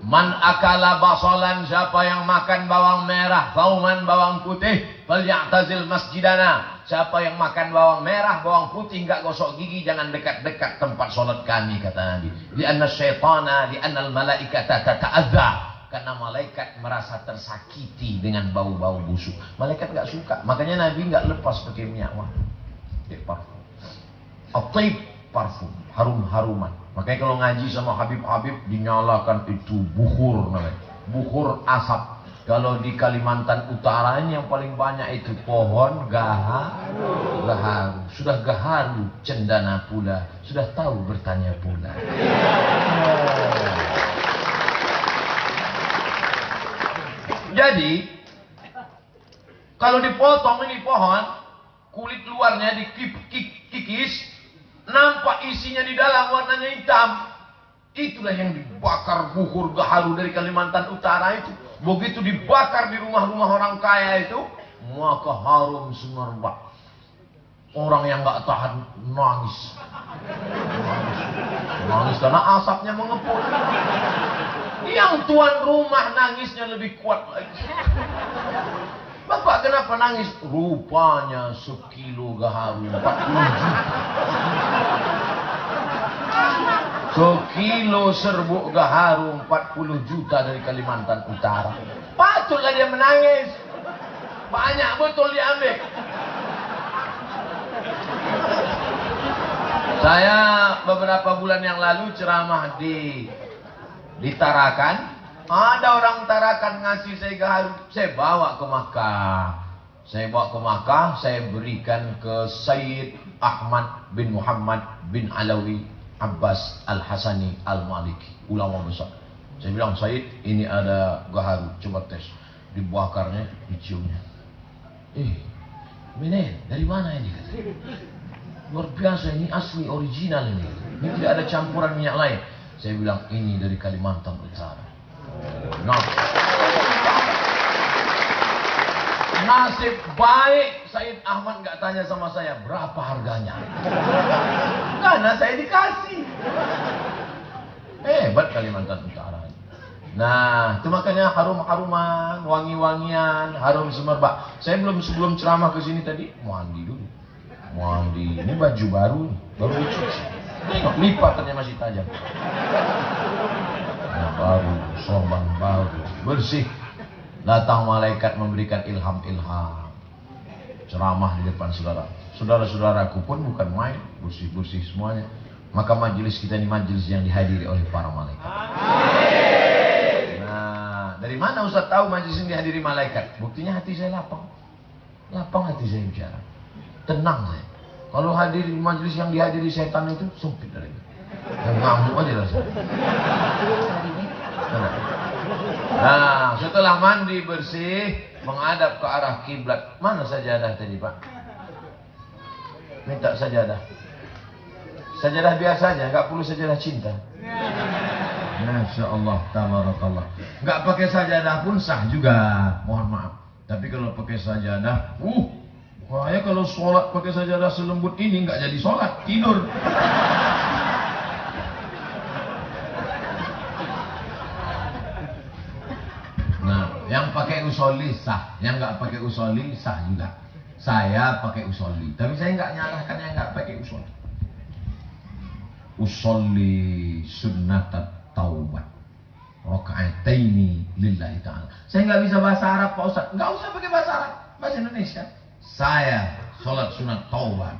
Man akala basalan, siapa yang makan bawang merah, bauman bawang putih, falyatazil masjidana. Siapa yang makan bawang merah, bawang putih, enggak gosok gigi, jangan dekat-dekat tempat sholat kami, kata Nabi. Li'anna syaitana, li'anna al-malaikata tata'adza. Karena malaikat merasa tersakiti dengan bau-bau busuk. Malaikat enggak suka. Makanya Nabi enggak lepas pakai minyak wangi. Parfum. At-taib, parfum, harum-haruman. Makanya kalau ngaji sama Habib-Habib dinyalakan itu bukhur namanya. Bukhur asap. Kalau di Kalimantan Utara ini yang paling banyak itu pohon gaharu. Sudah gaharu cendana pula. Sudah tahu bertanya pula. Jadi kalau dipotong ini pohon, kulit luarnya dikikis, nampak isinya di dalam warnanya hitam. Itulah yang dibakar bukhur gaharu dari Kalimantan Utara itu. Begitu dibakar di rumah-rumah orang kaya itu, maka harum semerbak. Orang yang nggak tahan nangis. Nangis karena asapnya mengepul. Yang tuan rumah nangisnya lebih kuat lagi. Bapak kenapa nangis? Rupanya sekilo gaharu 40 juta. Sekilo serbuk gaharu 40 juta dari Kalimantan Utara. Patutlah dia menangis. Banyak betul diambil. Saya beberapa bulan yang lalu ceramah di Tarakan. Ada orang Tarakan ngasih saya gaharu. Saya bawa ke Makkah. Saya berikan ke Sayyid Ahmad bin Muhammad bin Alawi Abbas Al-Hasani Al-Maliki, ulama besar. Saya bilang, Said, ini ada gaharu, coba tes. Dibakarnya, diciumnya. Menen, dari mana ini? luar biasa, ini asli original ini. Ini tidak ada campuran minyak lain. Saya bilang ini dari Kalimantan Utara. Nah, nasib baik Said Ahmad nggak tanya sama saya berapa harganya. Karena saya dikasih. Hebat Kalimantan Utara. Nah, itu makanya harum-haruman, wangi-wangian, harum semerbak. Saya sebelum ceramah ke sini tadi mandi dulu. Mandi. Ini baju baru, baru dicuci. Tengok lipatannya masih tajam. Nah, baru, sorban baru, bersih. Datang malaikat memberikan ilham-ilham. Ceramah di depan saudara. Saudara-saudaraku pun bukan main, bersih-bersih semuanya. Maka majelis kita ini majelis yang dihadiri oleh para malaikat. Nah, dari mana Ustaz tahu majelis ini dihadiri malaikat? Buktinya hati saya lapang. Lapang hati saya bicara. Tenang saya. Kalau hadir di majelis yang dihadiri setan itu sempit dari itu. Yang ngamuk aja rasanya. Nah, setelah mandi bersih, menghadap ke arah kiblat. Mana sajadah tadi, Pak? Minta sajadah. Sajadah biasa aja, nggak perlu sajadah cinta. Masya Allah, tabarakallah. Nggak pakai sajadah pun sah juga, mohon maaf. Tapi kalau pakai sajadah, saya kalau sholat pakai sajadah selembut ini nggak jadi sholat, tidur. Nah, yang pakai usolli sah, yang nggak pakai usolli sah juga. Saya pakai usolli, tapi saya nggak nyalahkan yang nggak pakai usolli. Usolli sunnatat taubat rakaataini lillahi ta'ala. Saya nggak bisa bahasa Arab Pak Ustaz. Nggak usah pakai bahasa Arab, bahasa Indonesia. Saya sholat sunat taubat.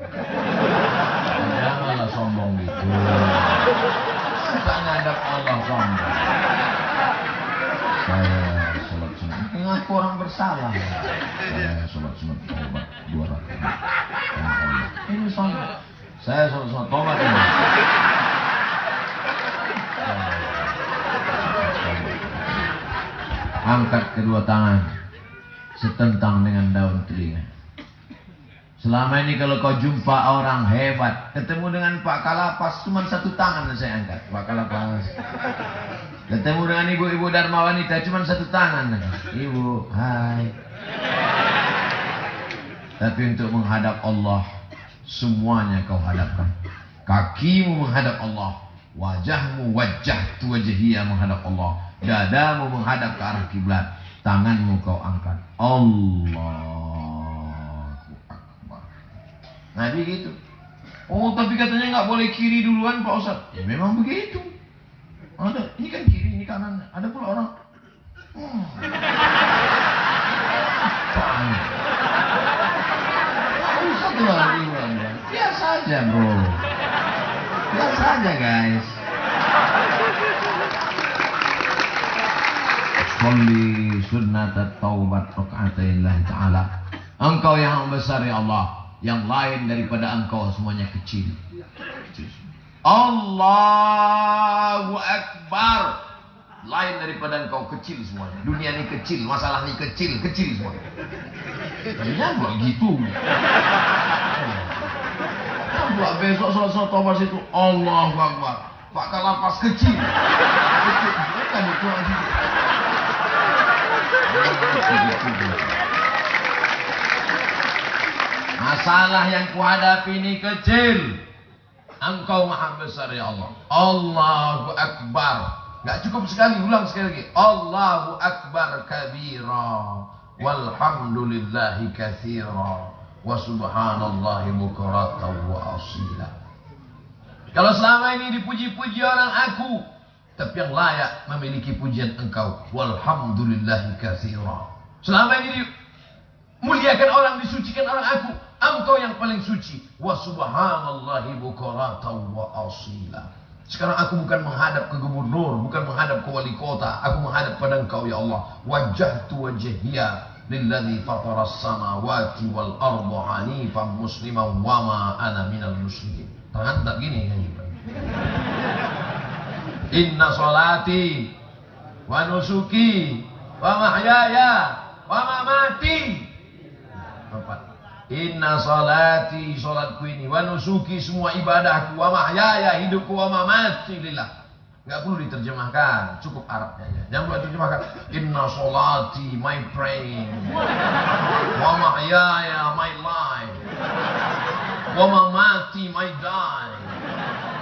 Janganlah sombong gitu. Tak ngadap Allah sombong. Saya sholat sunat. Ngaku orang bersalah. Saya sholat sunat taubat 2 rakaat. Ini sholat. Saya sholat sunat taubat ini. Angkat kedua tangan setentang dengan daun telinga. Selama ini kalau kau jumpa orang hebat, ketemu dengan Pak Kalapas, cuma 1 tangan saya angkat. Pak Kalapas. Ketemu dengan ibu-ibu Dharma Wanita, cuma 1 tangan. Ibu, hai. Tapi untuk menghadap Allah, semuanya kau hadapkan. Kakimu menghadap Allah, wajahmu wajjahtu wajhiyya menghadap Allah, dadamu menghadap ke arah kiblat, tanganmu kau angkat. Allahu Akbar. Nabi gitu. Oh, tapi katanya nggak boleh kiri duluan Pak Ustaz. Ya memang begitu. Ada, ini kan kiri, ini kanan. Ada pula orang. Ustaz tuh lagi biasa aja bro. Biasa aja guys. Sholli sunnat taubat rakaataillah ta'ala. Engkau yang besar ya Allah, yang lain daripada engkau semuanya kecil. Allahu Akbar. Lain daripada engkau kecil semuanya. Dunia ini kecil, masalah ini kecil semuanya. Ternyata begitu. Buat besok sholat taubat itu Allahu Akbar. Pak Kalapas kecil. Bukan itu lagi. Masalah yang kuhadapi ini kecil. Engkau maha besar ya Allah. Allahu Akbar. Gak cukup sekali, ulang sekali lagi. Allahu Akbar kabira. Walhamdulillahi katsira. Wa subhanallahi bukratan wa asila. Kalau selama ini dipuji-puji orang aku, tapi yang layak memiliki pujian engkau. Walhamdulillahi katsira. Selama ini dimuliakan orang, disucikan orang aku, engkau yang paling suci. Wa subhanallahi bukratan wa asila. Sekarang aku bukan menghadap ke gubernur, bukan menghadap ke wali kota, aku menghadap pada engkau ya Allah. Wajjahtu wajhiya lilladzi fatara as-samawati wal arda hanifan musliman wa ma ana minal musyrikin. Tangan tak gini kan juga. Inna salati wa nusuki wa mahyaya wa mamati. 4. Inna salati, salatku ini, wa nusuki, semua ibadahku, wa mahyaya, hidupku, wa mamati lillah. Enggak perlu diterjemahkan, cukup Arabnya aja. Jangan perlu diterjemahkan. Inna salati, my praying. Wa mahyaya, my life. Wa mamati, my die.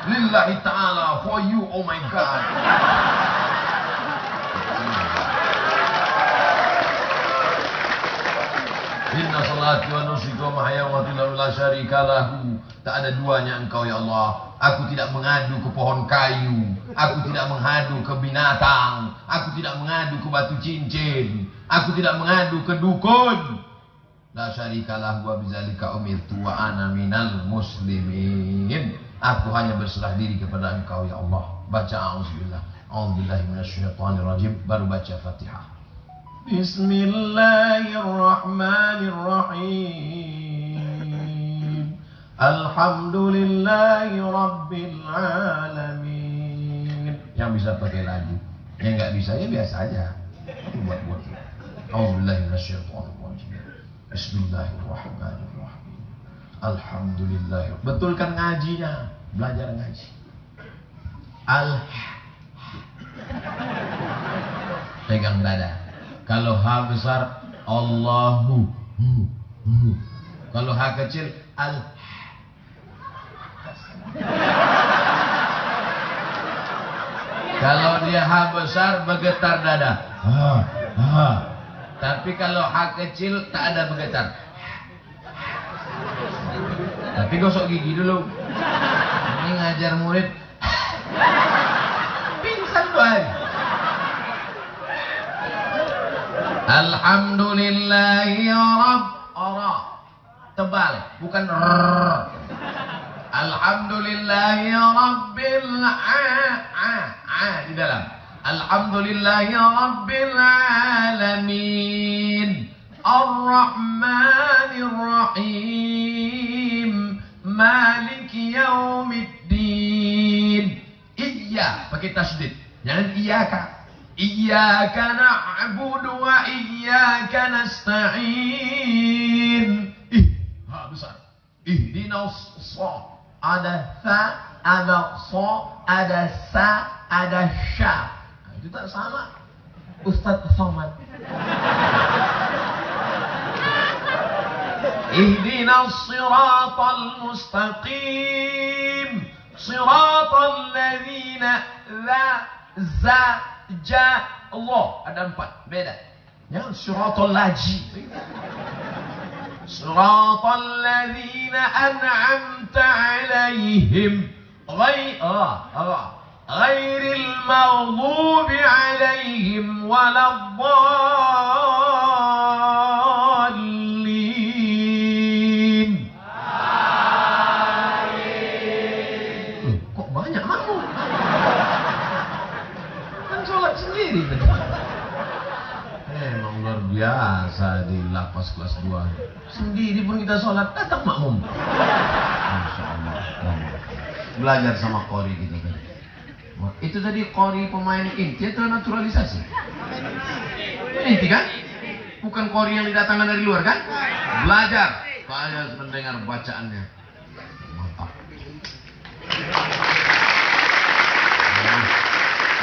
Lillahi ta'ala, for you, oh my God. Inna salati wa nusuki wa mahyaya wa mamati la syarika lahu. Tak ada duanya engkau ya Allah. Aku tidak mengadu ke pohon kayu. Aku tidak mengadu ke binatang. Aku tidak mengadu ke batu cincin. Aku tidak mengadu ke dukun. La syarika lahu wa bidzalika umirtu wa ana minal muslimin. Aku hanya berserah diri kepada engkau ya Allah. Baca a'udzubillah. A'udzubillahi minasyaitonir rajim. Baru baca Fatihah. Bismillahirrahmanirrahim. Alhamdulillahi rabbil alamin. Yang bisa pakai lagu, yang nggak bisa ya biasa aja. Buat. A'udzubillahi minasyaitonirrajim. Bismillahirrahmanirrahim. Alhamdulillah. Betulkan ngajinya, belajar ngaji. Pegang dada. Kalau H besar, Allahu. Kalau H kecil, Kalau dia H besar, bergetar dada. Tapi kalau H kecil, tak ada bergetar. Tapi gosok gigi dulu. Ini ngajar murid. Pingsan doang. Alhamdulillahi Rabb. Tebal, bukan rrr. Alhamdulillahi Rabbil di dalam. Alhamdulillahi Rabbil Alamin. Ar-Rahmanir Rahim. Maliki Yaumiddin. Iya, pakai tasdid. Jangan iyaka. Iyyaka na'budu wa iyyaka nasta'in. Ha besar. Ihdinas sharat. Ada sa, ada so, ada sa, ada sya. Nah, itu tak sama. Ustaz Somad. Ihdinas siratal mustaqim. Siratal ladzina Allah. Ada 4, beda. Jangan siratal laji. Siratal ladzina an'amta 'alaihim ghairil maghdubi 'alaihim waladdallin. Amin. Kok banyak makmum? Kan sholat sendiri tadi. Emang luar biasa di lapas kelas 2. Sendiri pun kita sholat, datang makmum. Masya Allah. Belajar sama Qori kita tadi. Itu tadi Qori pemain inti atau naturalisasi? Inti kan? Bukan Qori yang didatangkan dari luar kan? Belajar. Saya mendengar bacaannya. Mantap.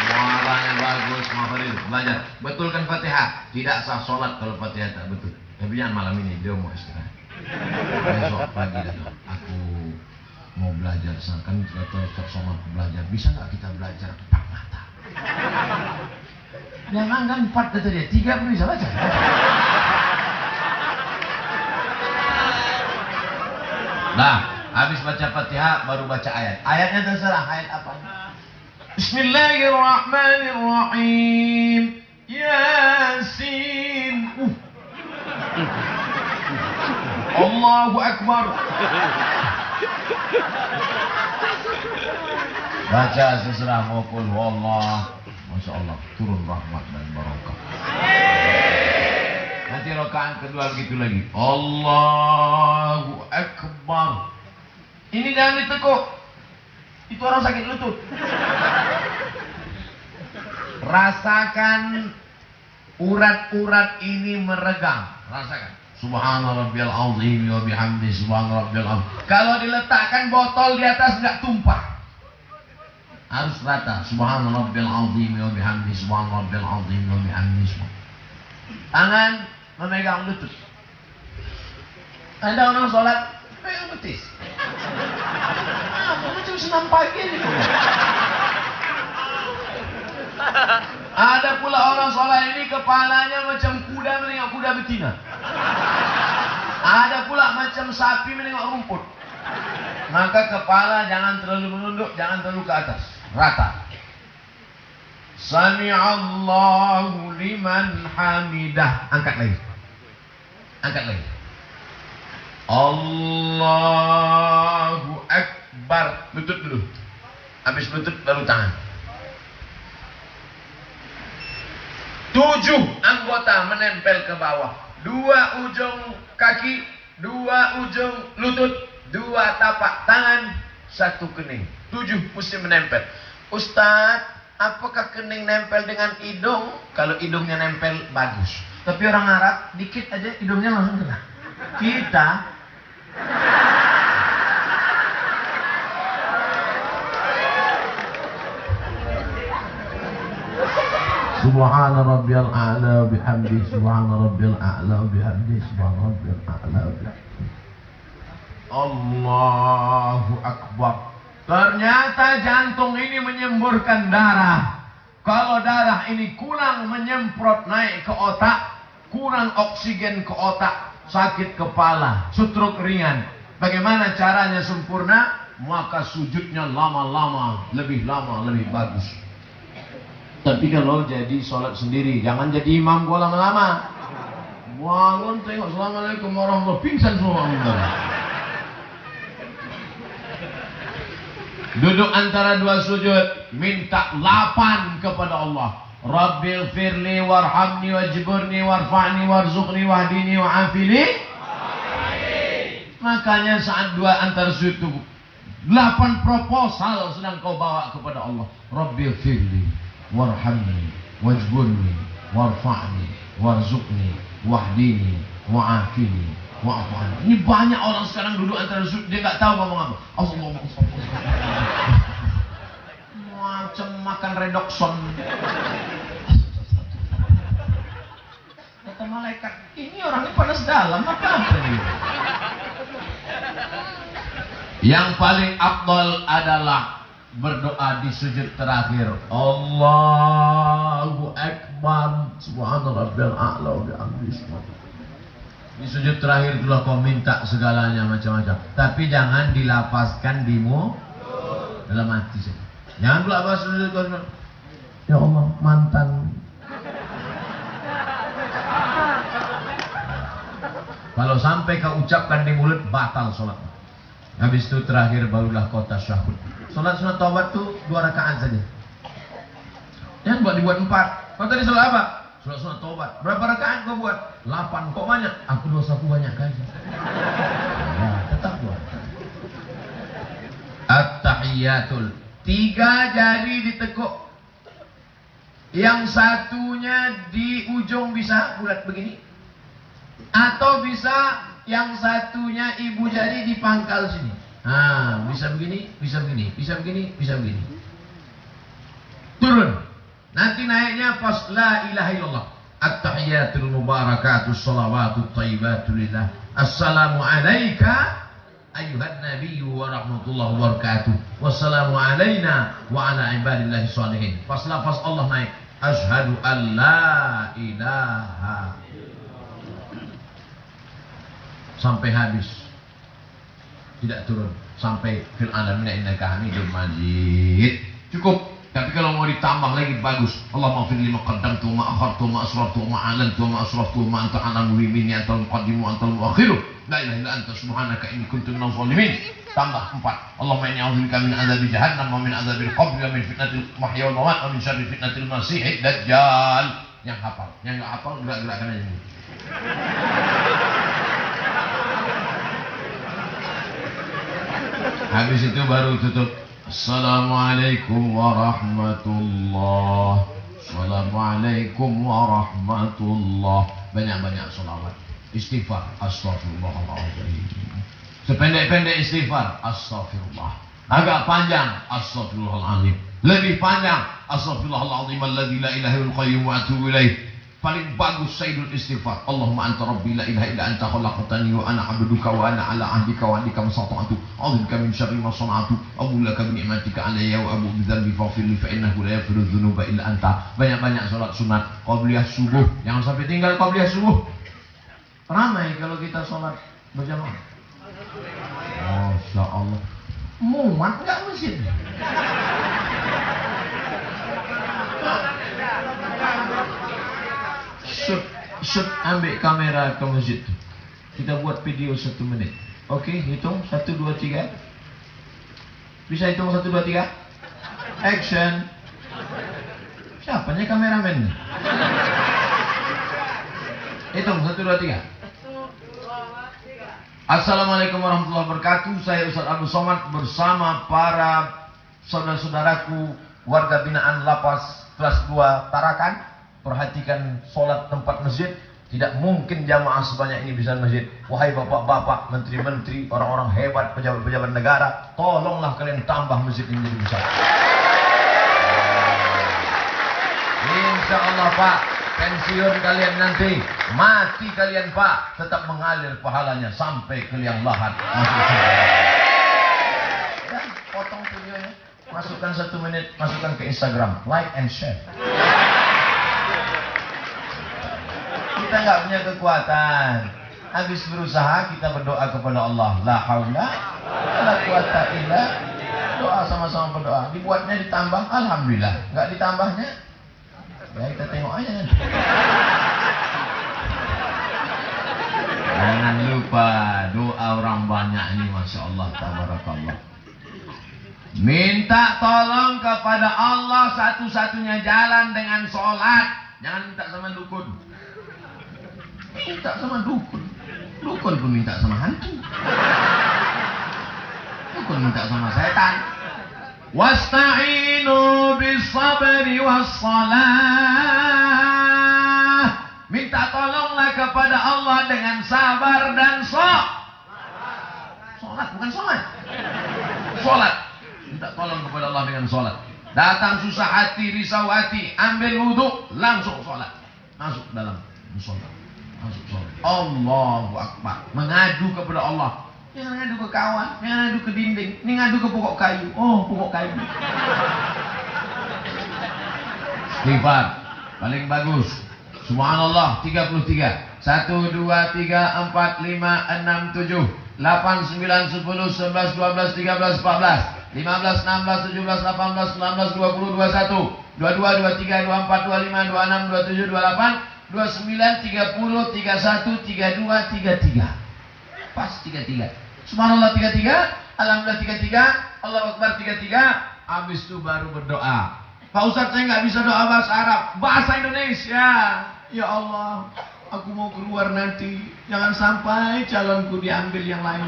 Muaranya bagus, Mafadil. Belajar. Betulkan Fatihah. Tidak sah sholat kalau Fatihah tak betul. Tapi jangan malam ini, dia mau istirahat. Besok pagi datang. Aku mau belajar. Kan cocok sama aku belajar. Bisa nggak kita belajar 4 mata? Jangan kan 4 kata dia. 3 pun bisa baca. Nah, habis baca Fatihah baru baca ayat. Ayatnya terserah. Ayat apa? Bismillahirrahmanirrahim. Yasin. Allahu Akbar. Baca seserah maupun wallah. Masya Allah, turun rahmat dan barakah. Nanti rakaat kedua begitu lagi. Allahu Akbar. Ini jangan ditekuk. Itu orang sakit lutut. Rasakan urat-urat ini meregang. Rasakan. Subhana rabbiyal azim wa bihamdi subhana rabbiyal azim. Kalau diletakkan botol di atas enggak tumpah. Harus rata. Subhana rabbiyal azim wa bihamdi subhana rabbiyal azim wa bihamdi. Tangan memegang lutut. Ada orang sholat pegang betis. Macam senam pagi ini. Ada pula orang sholat ini kepalanya macam kuda menengok kuda betina. Ada pula macam sapi menengok rumput. Maka kepala jangan terlalu menunduk, jangan terlalu ke atas, rata. Sami'allahu liman hamidah. Angkat lagi. Angkat lagi. Allahu Akbar. Lutut dulu. Habis lutut baru tangan. 7 anggota menempel ke bawah. 2 ujung kaki, 2 ujung lutut, 2 tapak tangan, 1 kening. 7 mesti menempel. Ustaz, apakah kening nempel dengan hidung? Kalau hidungnya nempel bagus. Tapi orang Arab dikit aja hidungnya langsung kena. Kita Subhana rabbiyal a'la bihamdi subhana rabbiyal a'la bihamdi subhana rabbiyal a'la bihamdi. Allahu Akbar. Ternyata jantung ini menyemburkan darah. Kalau darah ini kurang menyemprot naik ke otak, kurang oksigen ke otak, sakit kepala, stroke ringan. Bagaimana caranya sempurna? Maka sujudnya lama-lama, lebih bagus. Tapi kalau jadi sholat sendiri, jangan jadi imam gua lama-lama. Bangun tengok assalamualaikum warahmatullahi wabarakatuh, pingsan semua. Duduk antara 2 sujud, minta 8 kepada Allah. Rabbil firli warhamni wajburni warfa'ni warzuqni wahdini wa'afini. Makanya saat 2 antara sujud itu 8 proposal sedang kau bawa kepada Allah. Rabbil firli warhamni wajburni warfa'ni warzuqni wahdini wa'afini wa'afani. Ini banyak orang sekarang duduk antara sujud, dia nggak tahu ngomong apa. Allah macam makan redoxon. Kata malaikat, ini orangnya panas dalam apa ini? Yang paling afdal adalah berdoa di sujud terakhir. Allahu Akbar. Subhana rabbiyal a'la wa bihamdihi. Di sujud terakhir itulah kau minta segalanya macam-macam. Tapi jangan dilapaskan di mulut, dalam hati saja. Jangan pula bahas sujud kau. Ya Allah, mantan. Kalau sampai kau ucapkan di mulut, batal sholat. Habis itu terakhir barulah kau tasyahud. Sholat sunat taubat tuh 2 rakaat saja. Yang dibuat 4. Kau tadi sholat apa? Sholat sunat taubat. Berapa rakaat kau buat? 8. Kok banyak? Aku dosaku banyak kali. Ya, tetap buat. At-tahiyatul. 3 jari ditekuk. Yang satunya di ujung bisa bulat begini. Atau bisa yang satunya ibu jari di pangkal sini. Nah, bisa begini, bisa begini, bisa begini, bisa begini. Turun. Nanti naiknya pas la ilaha illallah. At-tahiyatul mubarakatus salawatut thayyibatul lillah. Assalamu alayka ayuhan nabiyyu wa rahmatullahi wa barakatuh. Wassalamu alayna wa ala ibadillahi sholihin. Pas lafaz Allah naik. Ashhadu an la ilaha. Sampai habis. Tidak turun sampai fil alamin innaka hamidum majid. Cukup. Tapi kalau mau ditambah lagi bagus. Allahumma fir lima qaddamtu ma akhartu ma asrartu ma alantu ma asraftu ma anta alamu minni antal muqaddimu antal muakhiru. La ilaha illa anta subhanaka inni kuntu minadh dhalimin. Tambah 4. Allahumma inni a'udzubika min adzabi jahannam wa min adzabil qabr wa min fitnatil mahya wal mamat wa min syarri fitnatil masiihid dajjal. Yang hafal, yang enggak hafal gerak-gerakkan aja. Habis itu baru tutup. Assalamualaikum warahmatullahi. Assalamualaikum warahmatullahi. Banyak-banyak sholawat. istighfar, astagfirullahaladzim. Sependek-pendek istighfar, astagfirullah. Agak panjang, astagfirullahaladzim. Lebih panjang, astagfirullahaladzim alladzi la ilaha illal qayyum wa atubu ilaih. Paling bagus sayyidul istighfar. Allahumma anta rabbi la ilaha illa anta khalaqtani wa ana 'abduka wa ana 'ala 'ahdika wa 'adika masata'tu. A'udzubika min syarri ma sana'tu. Abu laka bi ni'matika 'alayya wa abu bi dzambi faghfir li fa innahu la yaghfiru dzunuba illa anta. Banyak-banyak salat sunat qabliyah subuh. Jangan sampai tinggal qabliyah subuh. Ramai kalau kita salat berjamaah. Masya Allah. Muat enggak masjid? Shoot ambil kamera ke masjid. Kita buat video 1 menit. Oke, hitung 1, 2, 3. Bisa hitung 1, 2, 3? Action. Siapanya kameramen? Hitung 1, 2, 3. Assalamualaikum warahmatullahi wabarakatuh. Saya Ustaz Abdul Somad bersama para saudara-saudaraku warga binaan Lapas kelas 2 Tarakan. Perhatikan sholat tempat masjid. Tidak mungkin jamaah sebanyak ini bisa masjid. Wahai bapak-bapak, menteri-menteri, orang-orang hebat, pejabat-pejabat negara, tolonglah kalian tambah masjid ini menjadi besar. Insya Allah Pak, pensiun kalian nanti, mati kalian Pak, tetap mengalir pahalanya sampai ke liang lahat. Dan potong videonya, masukkan 1 menit, masukkan ke Instagram, like and share. Kita nggak punya kekuatan. Habis berusaha kita berdoa kepada Allah. La haula wala quwata illa. Doa sama-sama berdoa. Dibuatnya ditambah, alhamdulillah. Nggak ditambahnya, ya kita tengok aja. Jangan lupa doa orang banyak ini, masya Allah, tabarakallah. Minta tolong kepada Allah, satu-satunya jalan dengan sholat. Jangan minta sama dukun. Minta sama dukun. Dukun pun minta sama hantu. Dukun minta sama setan. Wasta'inu bis-sabri was-salah. Minta tolonglah kepada Allah dengan sabar dan sholat, bukan sholat. Sholat. Minta tolong kepada Allah dengan sholat. Datang susah hati, risau hati, ambil wudhu, langsung sholat. Masuk dalam sholat. Allahu Akbar. Mengadu kepada Allah. Jangan ngadu ke kawan, jangan ngadu ke dinding. Ini ngadu ke pokok kayu. Oh, pokok kayu. Istighfar paling bagus. Subhanallah 33. 1, 2, 3, 4, 5, 6, 7, 8, 9, 10, 11, 12, 13, 14, 15, 16, 17, 18, 19, 20, 21, 22, 23, 24, 25, 26, 27, 28, 29, 30, 31, 32, 33. Pas 33. Subhanallah 33, alhamdulillah 33, Allahu Akbar 33. Habis itu baru berdoa. Pak Ustadz, saya nggak bisa doa bahasa Arab, bahasa Indonesia. Ya Allah, aku mau keluar nanti, jangan sampai calonku diambil yang lain.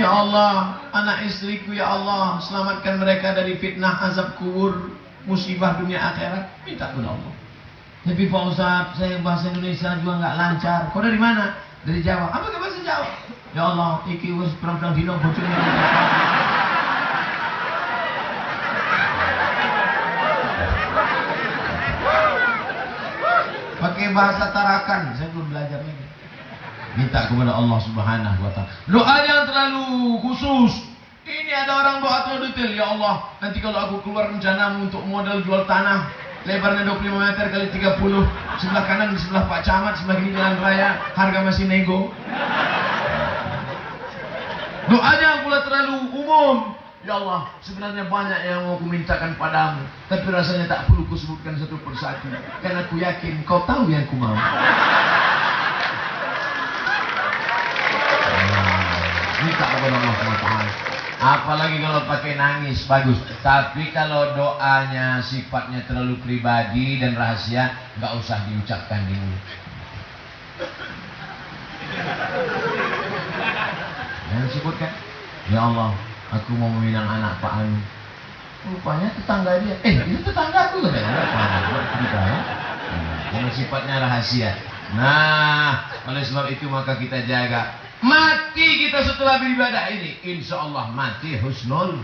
Ya Allah, anak istriku ya Allah, selamatkan mereka dari fitnah azab kubur, musibah dunia akhirat. Minta kepada Allah. Tapi Pak Ustadz, saya bahasa Indonesia juga nggak lancar. Kau dari mana? Dari Jawa. Apa ke bahasa Jawa? Ya Allah, iki wis perang dino bojone. Pakai bahasa Tarakan, saya belum belajar lagi. Minta kepada Allah Subhanahu wa Ta'ala. Doa yang terlalu khusus. Ini ada orang doa terlalu detail. Ya Allah, nanti kalau aku keluar rencana untuk modal jual tanah, lebarnya 25 meter kali 30, sebelah kanan, sebelah Pak Camat, sebelah kiri jalan raya, harga masih nego. Doanya pula terlalu umum. Ya Allah, sebenarnya banyak yang mau kumintakan padamu, tapi rasanya tak perlu kusebutkan satu persatu, karena aku yakin kau tahu yang ku mau. Minta kepada Allah SWT. Apalagi kalau pakai nangis, bagus. Tapi kalau doanya sifatnya terlalu pribadi dan rahasia, nggak usah diucapkan di mulut. Jangan sebutkan. Ya Allah, aku mau meminang anak Pak Anu. Rupanya tetangga dia. Itu tetangga aku katanya. Yang sifatnya rahasia. Nah, oleh sebab itu maka kita jaga. Mati kita setelah beribadah ini, insya Allah mati husnul.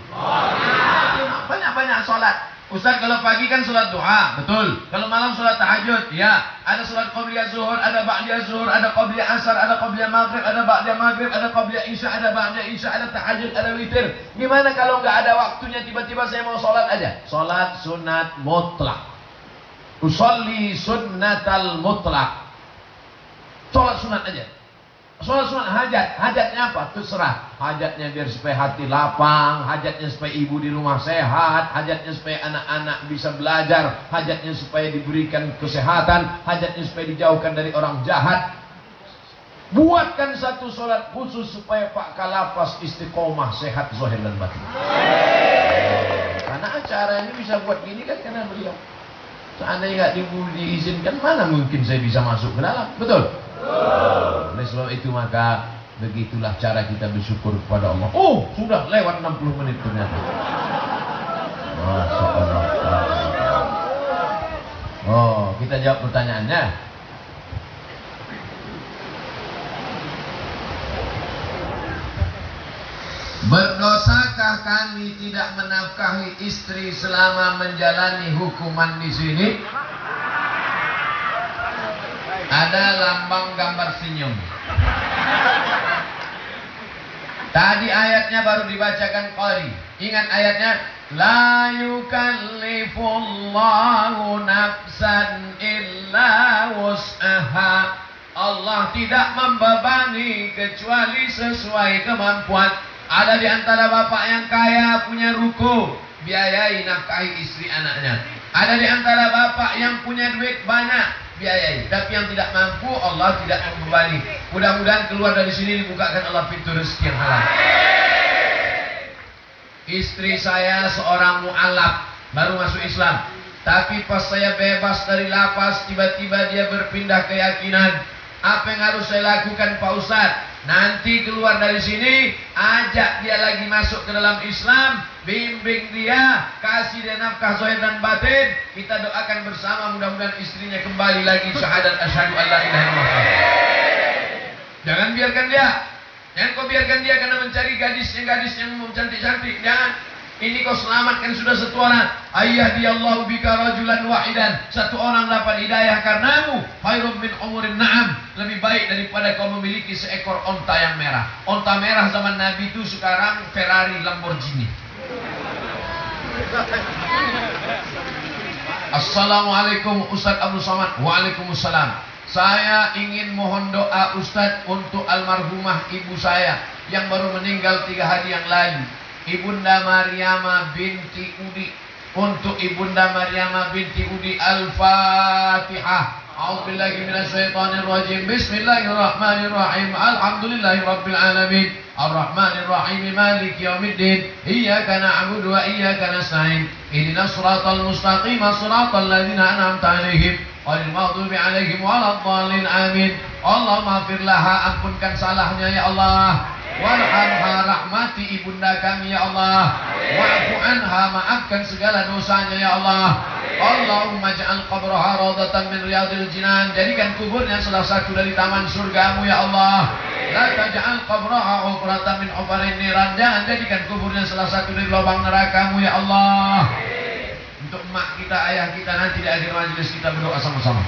Banyak-banyak sholat. Ustaz, kalau pagi kan sholat duha, betul. Kalau malam sholat tahajud, ya. Ada sholat qabliyah zuhur, ada ba'diyah zuhur, ada qabliyah asar, ada qabliyah maghrib, ada ba'diyah maghrib, ada qabliyah isya, ada ba'diyah isya, ada tahajud, ada witir. Gimana kalau nggak ada waktunya, tiba-tiba saya mau sholat aja? Sholat sunat mutlak. Usolli sunnatal mutlak. Sholat sunat aja. Sholat sunat hajat. Hajatnya apa? Terserah. Hajatnya biar supaya hati lapang, hajatnya supaya ibu di rumah sehat, hajatnya supaya anak-anak bisa belajar, hajatnya supaya diberikan kesehatan, hajatnya supaya dijauhkan dari orang jahat. Buatkan satu sholat khusus supaya Pak Kalapas istiqomah, sehat zahir dan batin. Karena acara ini bisa buat gini kan karena beliau. Seandainya nggak diizinkan, mana mungkin saya bisa masuk ke dalam, betul? Oleh sebab itu maka begitulah cara kita bersyukur kepada Allah. Oh, sudah lewat 60 menit ternyata. Masya Allah. Oh, kita jawab pertanyaannya. Berdosakah kami tidak menafkahi istri selama menjalani hukuman di sini? Ada lambang gambar senyum. Tadi ayatnya baru dibacakan qari. Ingat ayatnya, la yukallifullahu nafsan illa wus'aha. Allah tidak membebani kecuali sesuai kemampuan. Ada di antara bapak yang kaya punya ruko, biayai nafkahi istri anaknya. Ada di antara bapak yang punya duit banyak, biayai. Tapi yang tidak mampu, Allah tidak membebani. Mudah-mudahan keluar dari sini dibukakan Allah pintu rezeki yang halal. Istri saya seorang mu'alaf, baru masuk Islam. Tapi pas saya bebas dari lapas, tiba-tiba dia berpindah keyakinan. Apa yang harus saya lakukan Pak Ustadz? Nanti keluar dari sini, ajak dia lagi masuk ke dalam Islam, bimbing dia, kasih dia nafkah zahir dan batin. Kita doakan bersama, mudah-mudahan istrinya kembali lagi syahadat asyhadu an la ilaha illallah. Jangan biarkan dia. Jangan kau biarkan dia karena mencari gadis yang cantik-cantik. Jangan. Ini kau selamatkan sudah satu orang. Ayyadiyallahu bika rajulan wahidan. Satu orang dapat hidayah karenamu. Khairum min umurin na'am. Lebih baik daripada kau memiliki seekor onta yang merah. Onta merah zaman Nabi itu sekarang Ferrari Lamborghini. Assalamualaikum Ustaz Abdul Somad. Waalaikumsalam. Saya ingin mohon doa Ustaz untuk almarhumah ibu saya yang baru meninggal 3 hari yang lalu. Ibunda Maryama binti Udi. Untuk Ibunda Maryama binti Udi, Al-Fatihah. A'udzubillahi minasyaitonirrajim. Bismillahirrahmanirrahim. Alhamdulillahirabbil alamin. Arrahmanirrahim. Maliki yaumiddin. Iyyaka na'budu wa iyyaka nasta'in. Ihdinas siratal mustaqim. Shiratal ladzina an'amta 'alaihim ghairil maghdubi 'alaihim waladdallin. Amin. Allahumma ighfir laha, ampunkan salahnya ya Allah. Warhamha, rahmati ibunda kami ya Allah. Wa'fu anha, maafkan segala dosanya ya Allah. Allahumma ja'al qabraha rawdatan min riyadil jinan. Jadikan kuburnya salah satu dari taman surgamu ya Allah. La taj'al qabraha hufratan min hufarin niran. Jangan jadikan kuburnya salah satu dari lubang nerakamu ya Allah. Untuk emak kita, ayah kita, nanti di akhir majelis kita berdoa sama-sama.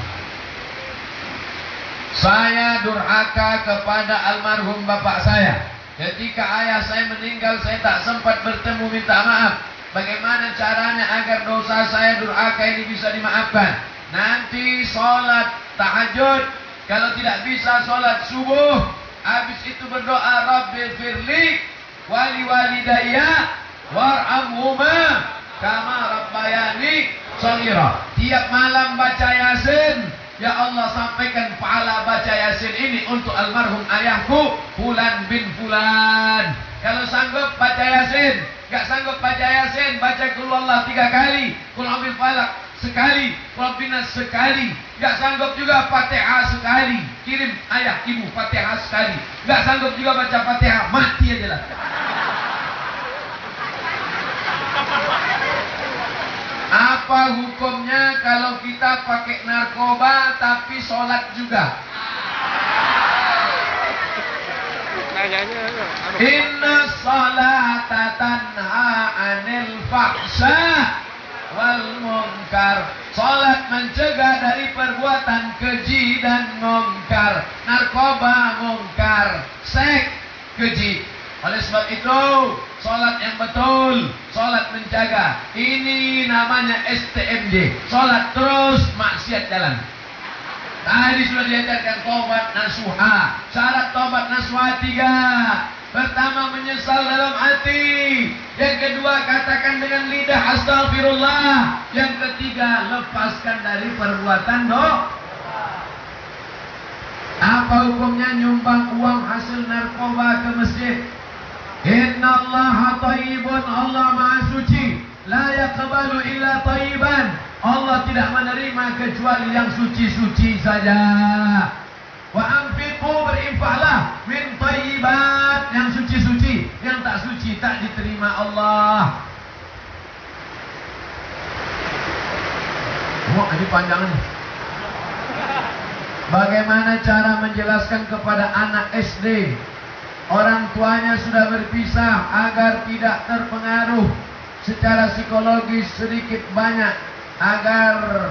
Saya durhaka kepada almarhum bapak saya. Ketika ayah saya meninggal, saya tak sempat bertemu minta maaf. Bagaimana caranya agar dosa saya durhaka ini bisa dimaafkan? Nanti sholat tahajud. Kalau tidak bisa sholat subuh, habis itu berdoa, Rabbi firli wali walidayya warhamhuma kama rabbayani shaghira. Tiap malam baca Yasin. Ya Allah, sampaikan pahala baca Yasin ini untuk almarhum ayahku Fulan bin Fulan. Kalau sanggup baca Yasin, gak sanggup baca Yasin, baca Qul Huwallahu 3 kali, Qul A'udzu Falaq sekali, Qul Binas sekali. Gak sanggup juga Fatihah sekali, kirim ayah ibu Fatihah sekali. Gak sanggup juga baca Fatihah, mati aja lah. Apa Apa hukumnya kalau kita pakai narkoba tapi sholat juga? Inna sholata tanha anil fahsya wal munkar. Sholat mencegah dari perbuatan keji dan munkar. Narkoba munkar, seks keji. Oleh sebab itu, sholat yang betul, sholat menjaga. Ini namanya STMJ, sholat terus, maksiat jalan. Tadi sudah diajarkan tobat nasuha. Syarat tobat nasuha 3. Pertama, menyesal dalam hati. Yang kedua, katakan dengan lidah astagfirullah. Yang ketiga, lepaskan dari perbuatan dosa. Apa hukumnya nyumbang uang hasil narkoba ke masjid? Innallaha thayyibun, Allah Maha Suci. La yaqbalu illa thayyiban. Allah tidak menerima kecuali yang suci-suci saja. Wa anfiqu, berinfaklah min thayyibat, yang suci-suci. Yang tak suci tak diterima Allah. Ini panjang nih. Bagaimana cara menjelaskan kepada anak SD orang tuanya sudah berpisah agar tidak terpengaruh secara psikologis sedikit banyak, agar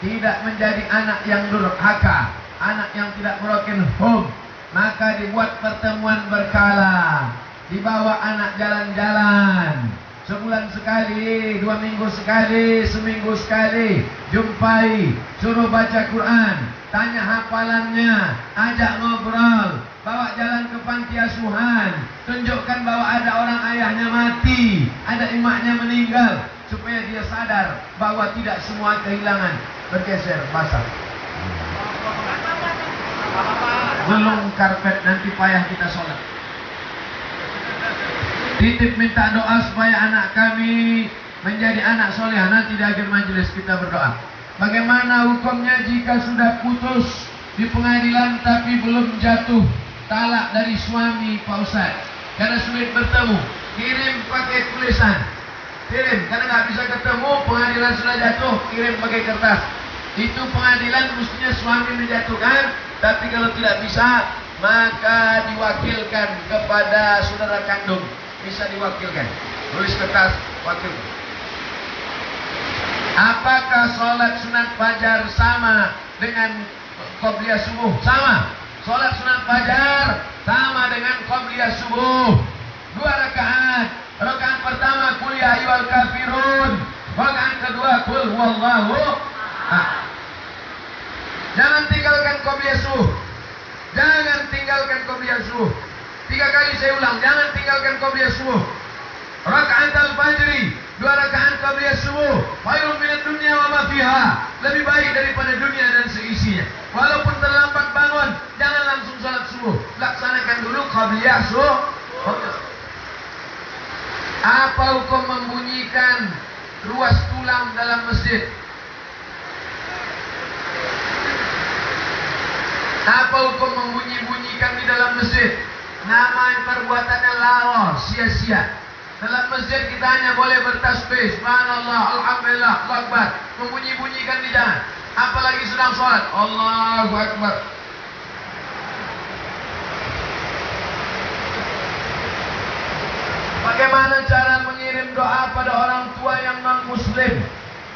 tidak menjadi anak yang durhaka, anak yang tidak broken home? Maka dibuat pertemuan berkala, dibawa anak jalan-jalan, sebulan sekali, 2 minggu sekali, seminggu sekali, jumpai, suruh baca Quran, tanya hafalannya, ajak ngobrol, bawa jalan ke panti asuhan, tunjukkan bahwa ada orang ayahnya mati, ada emaknya meninggal, supaya dia sadar bahwa tidak semua kehilangan bergeser basah. Belum karpet, nanti payah kita sholat. Titip minta doa supaya anak kami menjadi anak soleh. Nanti di akhir majelis kita berdoa. Bagaimana hukumnya jika sudah putus di pengadilan tapi belum jatuh talak dari suami, Pak Ustaz? Karena sulit bertemu, kirim pakai tulisan. Kirim, karena nggak bisa ketemu, pengadilan sudah jatuh, kirim pakai kertas. Itu pengadilan mestinya suami menjatuhkan, tapi kalau tidak bisa, maka diwakilkan kepada saudara kandung. Bisa diwakilkan, tulis kertas, wakil. Apakah sholat sunat fajar sama dengan qobliyah subuh? Sama. Sholat sunat fajar sama dengan qobliyah subuh. 2 rakaat. Rakaat pertama qul ya ayyuhal kafirun. Rakaat kedua qul huwallahu ahad. Jangan tinggalkan qobliyah subuh. Jangan tinggalkan qobliyah subuh. 3 kali saya ulang, jangan tinggalkan qobliyah subuh. Rakaat al-fajri, 2 rakaat qobliyah subuh. Khairun minad dunya wa ma fiha. Lebih baik daripada dunia dan seisinya. Walaupun terlambat bangun, jangan langsung salat subuh. Laksanakan dulu qobliyah subuh. Apa hukum membunyikan ruas tulang dalam masjid? Apa hukum membunyi-bunyikan di dalam masjid? Nama perbuatannya lalor, sia-sia. Dalam masjid kita hanya boleh bertasbih, subhanallah, alhamdulillah, Allahu akbar. Membunyi-bunyikan di jalan. Apalagi sedang sholat, Allahu akbar. Bagaimana cara mengirim doa pada orang tua yang non-muslim?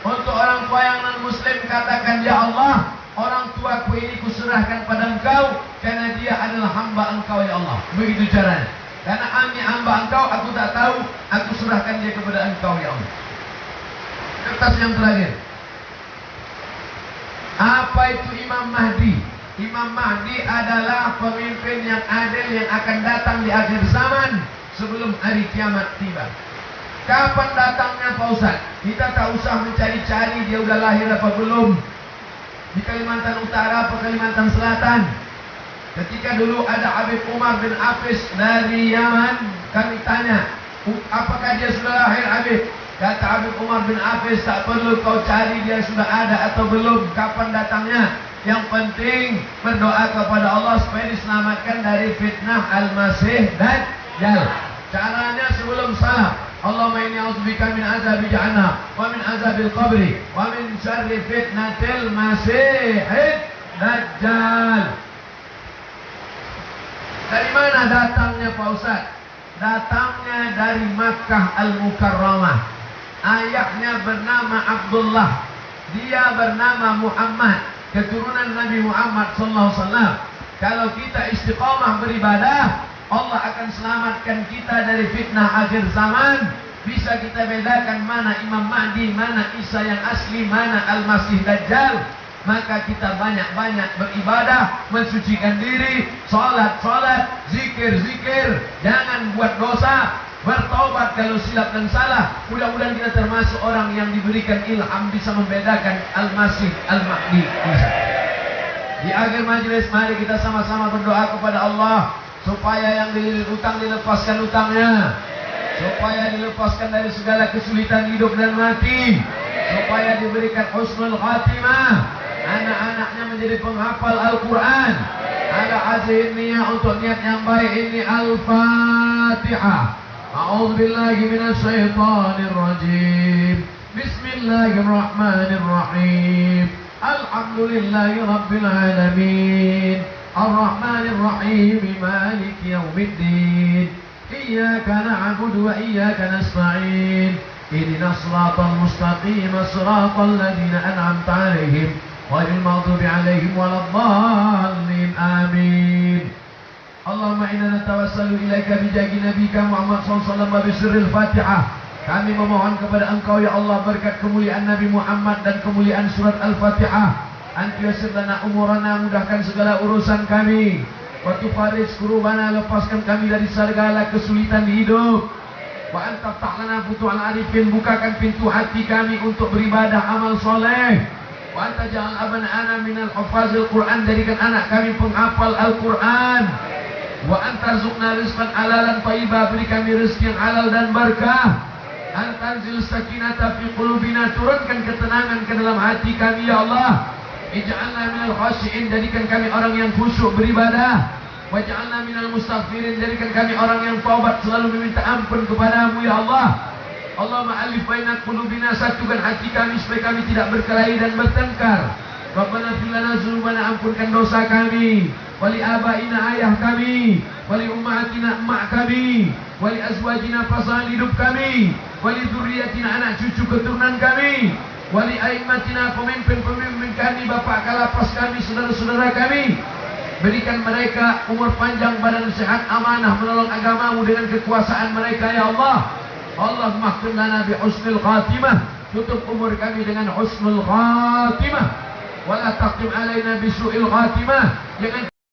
Untuk orang tua yang non-muslim, katakan, ya Allah, orang tuaku ini kuserahkan pada Engkau, karena dia adalah hamba Engkau, ya Allah. Begitu caranya. Karena kami hamba Engkau, aku tak tahu, aku serahkan dia kepada Engkau, ya Allah. Kertas yang terakhir. Apa itu Imam Mahdi? Imam Mahdi adalah pemimpin yang adil yang akan datang di akhir zaman sebelum hari kiamat tiba. Kapan datangnya, Pak Ustaz? Kita tak usah mencari-cari dia udah lahir apa belum, di Kalimantan Utara atau Kalimantan Selatan. Ketika dulu ada Habib Umar bin Hafiz dari Yaman, kami tanya, apakah dia sudah lahir, Habib? Kata Habib Umar bin Hafiz, tak perlu kau cari dia sudah ada atau belum, kapan datangnya. Yang penting berdoa kepada Allah supaya diselamatkan dari fitnah Al-Masih Dajjal. Caranya sebelum salat, Allahumma inni a'udzubika min azabi jahannam wa min azabil qabri wa min syarri fitnatil masiihid dajjal. Dari mana datangnya Pak Ustaz? Datangnya dari Makkah Al-Mukarramah. Ayahnya bernama Abdullah, dia bernama Muhammad, keturunan Nabi Muhammad SAW. Kalau kita istiqamah beribadah, Allah akan selamatkan kita dari fitnah akhir zaman. Bisa kita bedakan mana Imam Mahdi, mana Isa yang asli, mana Al-Masih Dajjal. Maka kita banyak-banyak beribadah, mensucikan diri, salat, zikir, jangan buat dosa, bertobat kalau silap dan salah. Mudah-mudahan kita termasuk orang yang diberikan ilham bisa membedakan Al-Masih, Al-Mahdi, Isa. Di akhir majelis mari kita sama-sama berdoa kepada Allah supaya yang utang dilepaskan utangnya, supaya dilepaskan dari segala kesulitan hidup dan mati, supaya diberikan husnul khatimah, anak-anaknya menjadi penghafal Al-Quran. Ada azim niat untuk niat yang baik ini. Al-Fatihah. A'udzu billahi minasy syaithanir rajim. Bismillahirrahmanirrahim. Alhamdulillahi rabbil alamin. Ar-Rahmanir Rahim. Maliki yaumiddin. Iyyaka na'budu wa iyyaka nasta'in. Ihdinas siratal mustaqim, siratal ladzina an'amta 'alaihim ghairil maghdubi 'alaihim waladdallin. Amin. Allahumma inna natawassalu ilaika bijahi nabika Muhammad sallallahu alaihi wasallam bi sirril Fatihah. Kami memohon kepada Engkau ya Allah berkat kemuliaan Nabi Muhammad dan kemuliaan surat Al-Fatihah. Anta yassir lana umurana, mudahkan segala urusan kami. Wa tufaris kurubana, lepaskan kami dari segala kesulitan di hidup. Wa anta ta'lana futuhal arifin, bukakan pintu hati kami untuk beribadah amal soleh. Wa anta ja'al abna'ana minal hufazil Quran, jadikan anak kami penghafal Al-Quran. Wa anta rizqna rizqan halalan thayyibah, beri kami rezeki yang halal dan berkah. Antanzil sakinata fi qulubina, turunkan ketenangan ke dalam hati kami ya Allah. Ij'alna minal khashi'in, jadikan kami orang yang khusyuk beribadah. Waj'alna minal mustaghfirin, jadikan kami orang yang taubat selalu meminta ampun kepadamu ya Allah. Allahumma alif baina qulubina, satukan hati kami supaya kami tidak berkelahi dan bertengkar. Rabbana fir lana dzunubana, ampunkan dosa kami. Wali abaina, ayah kami. Wali ummahatina, emak kami. Wali azwajina, pasangan hidup kami. Wali dzurriyyatina, anak cucu keturunan kami. Wali aimmatina, pemimpin-pemimpin kami, bapak kalapas kami, saudara-saudara kami. Berikan mereka umur panjang, badan sehat, amanah, menolong agamamu dengan kekuasaan mereka ya Allah. Allahumma khtim lana bi husnil khatimah, tutup umur kami dengan husnul khatimah. Wala taqtim alaina bi su'il khatimah, jangan